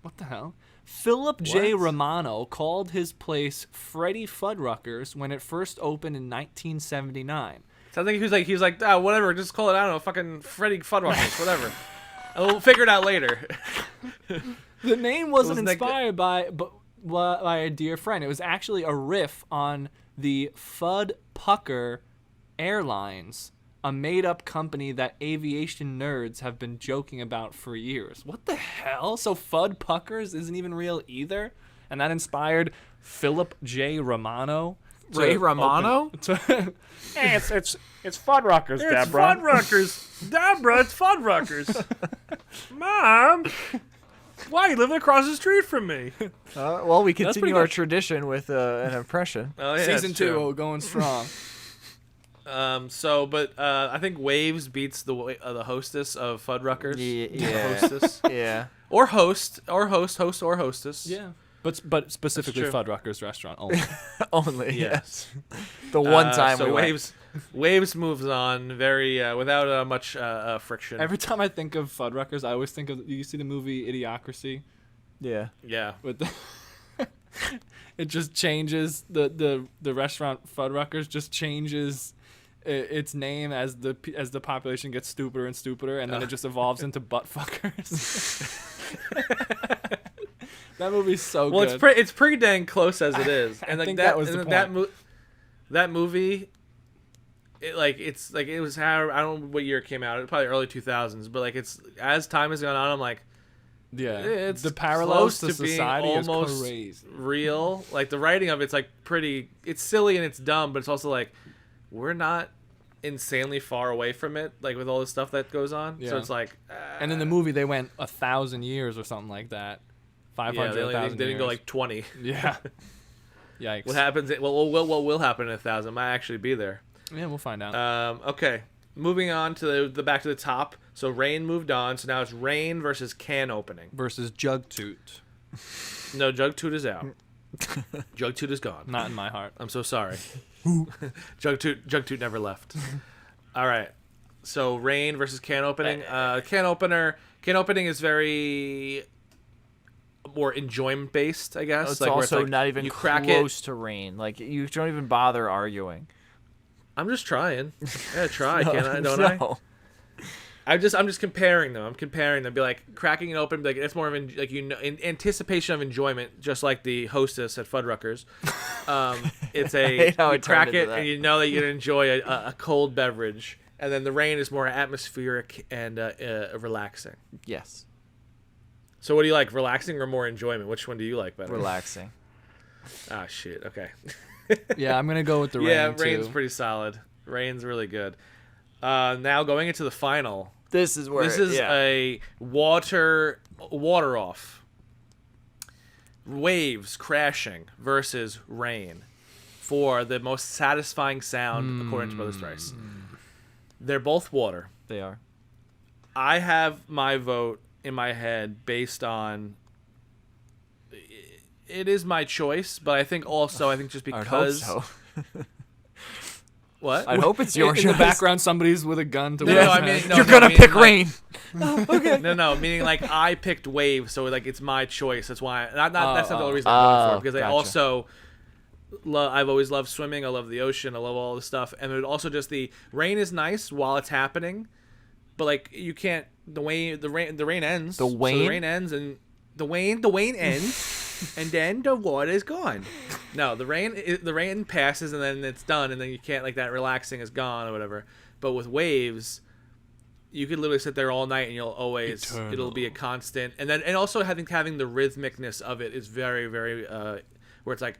What the hell? Philip J. What? Romano called his place Freddy Fuddruckers when it first opened in 1979. Sounds like he was like, oh, whatever, just call it, I don't know, fucking Freddy Fuddruckers, whatever. And we'll figure it out later. The name wasn't Wasn't that inspired by a dear friend. It was actually a riff on the Fudd Pucker Airlines, a made-up company that aviation nerds have been joking about for years. What the hell? So Fudd Puckers isn't even real either? And that inspired Philip J. Romano. Ray Romano? Hey, it's Fuddruckers, It's Fuddruckers. Deborah, it's Fuddruckers. Mom, why are you living across the street from me? Well, we pretty continue our good. tradition with an impression. Oh, yeah, Season that's 2 true. going strong. I think Waves beats the hostess of Fuddruckers. Yeah. Hostess. Yeah. Or host or hostess. Yeah. But specifically true. Fuddruckers restaurant only. Only. Yes. The one time so we went. Waves moves on very without much friction. Every time I think of Fuddruckers, I always think of, you see the movie Idiocracy? Yeah. Yeah. With the it just changes the restaurant Fuddruckers just changes its name as the population gets stupider and stupider, and then it just evolves into buttfuckers. That movie's so Well, good. it's pretty dang close as it is, and like think that that was the that movie. It was how I don't know what year it came out. It probably early 2000s, but like it's as time has gone on, I'm like, Yeah, it's the parallels to close to being society is almost crazy. real. Like the writing of it's like pretty. It's silly and it's dumb, but it's also like we're not insanely far away from it. Like with all the stuff that goes on, so Yeah. it's like. And in the movie, they went 1,000 years or something like that. 500, yeah, 1,000 they didn't go years. like 20. Yeah. Yikes. What happens? What will happen in 1,000? Might actually be there. Yeah, we'll find out. Okay, moving on to the back to the top. So Rain moved on. So now it's Rain versus can opening. Versus Jugtoot. No, Jugtoot is out. Jugtoot is gone. Not in my heart. I'm so sorry. Jugtoot never left. All right. So Rain versus can opening. Can opening is very more enjoyment based, I guess. It's like, where also like, not even you crack close to Rain. Like, you don't even bother arguing. I'm just trying. Yeah, try, can I? Don't I? No. I'm just comparing them. I'm comparing them. Be like cracking it open. Be like it's more of in anticipation of enjoyment, just like the hostess at Fuddruckers. It's I hate how you it turned crack into it that. and you know that you're gonna enjoy a cold beverage, and then the Rain is more atmospheric and relaxing. Yes. So what do you like, relaxing or more enjoyment? Which one do you like better? Relaxing. Ah, shit. Okay. Yeah, I'm going to go with the Rain, Yeah, too. Rain's pretty solid. Rain's really good. Now going into the final. This is where This is yeah. a water off. Waves crashing versus Rain for the most satisfying sound according to Brothers Thrice. They're both water. They are. I have my vote in my head based on it is my choice, but I think just I hope because so. What? I hope it's your In choice. the background, somebody's with a gun to No, wave no, I at. mean, no, You're no, gonna meaning pick like- rain. No, meaning like I picked waves, so like it's my choice. That's why. That's not the only reason I'm Oh, going for it, because I gotcha. also I've always loved swimming. I love the ocean. I love all this stuff, and it also just the rain is nice while it's happening, but like you can't the rain ends. The So wane? the rain ends and the wane ends, and then the water is gone. No, the rain passes and then it's done, and then you can't like that relaxing is gone or whatever. But with waves, you could literally sit there all night and you'll always it'll be a constant. And also having the rhythmicness of it is very very where it's like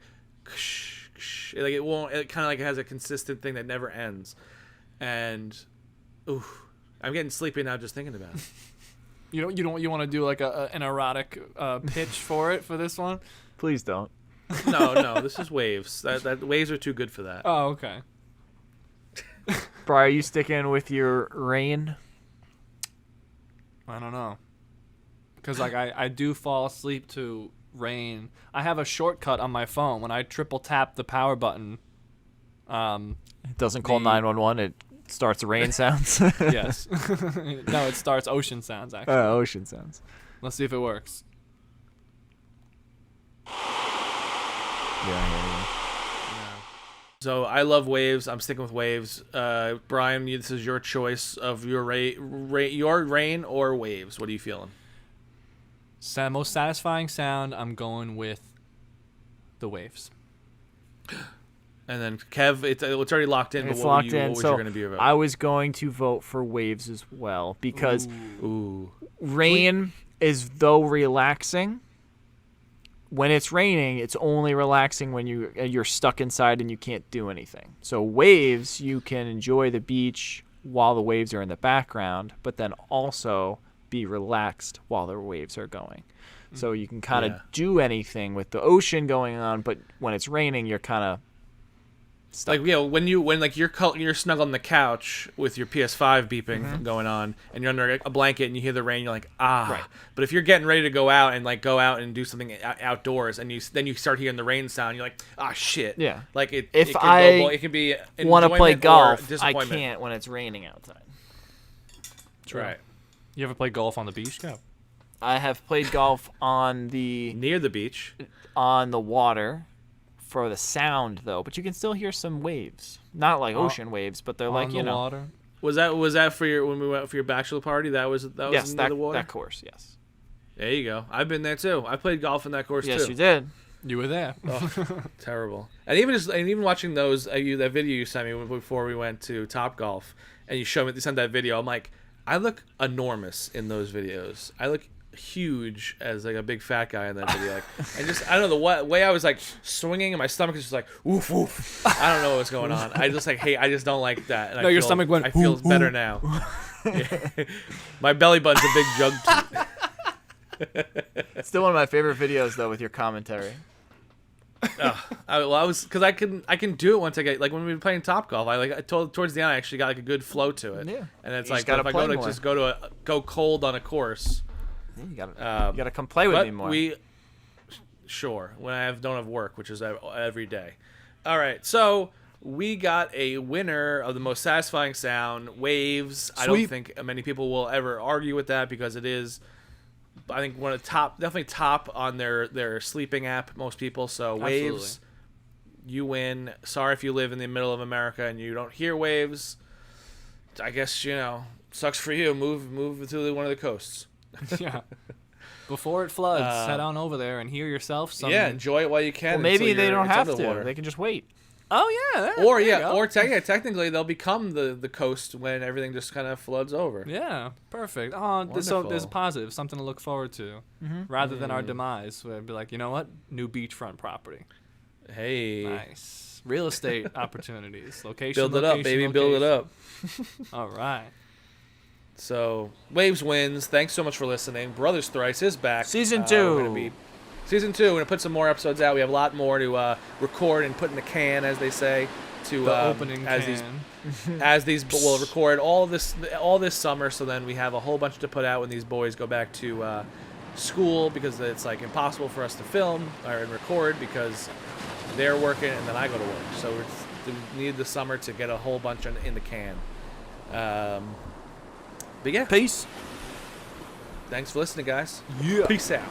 like it won't it kind of like has a consistent thing that never ends. And I'm getting sleepy now just thinking about it. You want to do like an erotic pitch for this one? Please don't. No, this is waves. That waves are too good for that. Oh, okay. Bri, are you sticking with your rain? I don't know. Because like I do fall asleep to rain. I have a shortcut on my phone. When I triple tap the power button, It doesn't call The- 911. It starts rain sounds. yes. No, it starts ocean sounds actually. Ocean sounds. Let's see if it works. Yeah. So I love waves. I'm sticking with waves. Brian, this is your choice of your your rain or waves. What are you feeling? Most satisfying sound, I'm going with the waves. And then Kev, it's already locked in. It's but what locked were you, in. What was So you going to be about? I was going to vote for waves as well because Ooh. rain is though relaxing. When it's raining, it's only relaxing when you're stuck inside and you can't do anything. So waves, you can enjoy the beach while the waves are in the background, but then also be relaxed while the waves are going. So you can kind of Yeah. do anything with the ocean going on, but when it's raining, you're kind of stuck. Like when you're snug on the couch with your PS5 beeping going on, and you're under a blanket and you hear the rain, you're like Right. But if you're getting ready to go out and do something outdoors, and then you start hearing the rain sound, you're like shit. Yeah. Like it. If it I can be want to play enjoyment or golf, I disappointment. can't when it's raining outside. Right. You ever play golf on the beach? Go. I have played golf on the Near the beach. water for the sound though, but you can still hear some waves. Not like ocean waves, but they're like, on you the know. water. Was that for when we went for your bachelor party? That was Yes, in that the water. that course, yes. There you go. I've been there too. I played golf in that course Yes, too. you did. You were there. Terrible. And even watching those that video you sent me before we went to Top Golf, and you sent that video. I'm like, I look enormous in those videos. I look huge as like a big fat guy in that video. Like, and just I don't know the way I was like swinging, and my stomach is just like woof woof. I don't know what's going on. I just like I just don't like that. And No, I your feel, stomach went, I feel "Ooh, better ooh." now. Yeah. My belly button's a big jug. It's still one of my favorite videos though with your commentary. I was because I can do it once I get like when we were playing Top Golf. Towards the end I actually got like a good flow to it. Yeah. And it's You like just gotta if I play go to more. just go cold on a course. Yeah, you gotta come play with But me more. sure when I don't have work, which is every day. All right, so we got a winner of the most satisfying sound, waves. I don't Sweet. think many people will ever argue with that because it is. I think one of the definitely top on their sleeping app. Most people. So waves, you win. Sorry if you live in the middle of America and you don't hear waves. I guess sucks for you. Move to one of the coasts. Yeah. Before it floods, head on over there and hear yourself some. Yeah, enjoy it while you can. well, maybe until they don't it's have under the to. water. They can just wait. Oh yeah. Or there you yeah, go. or technically they'll become the coast when everything just kind of floods over. Yeah, perfect. Oh, there's a Wonderful. positive, something to look forward to, rather than our demise. Where it'd be like, you know what, new beachfront property, Hey, nice real estate opportunities, location. build it up, location, baby, build it up. All right. So waves wins. Thanks so much for listening. Brothers Thrice is back. Season We're 2. gonna be season 2. We're gonna put some more episodes out. We have a lot more to record and put in the can, as they say. To The opening as can. we'll record all this summer, so then we have a whole bunch to put out when these boys go back to school, because it's like impossible for us to film or record because they're working and then I go to work. So needed the summer to get a whole bunch in the can. But yeah, Peace. thanks for listening, guys. Yeah. Peace out.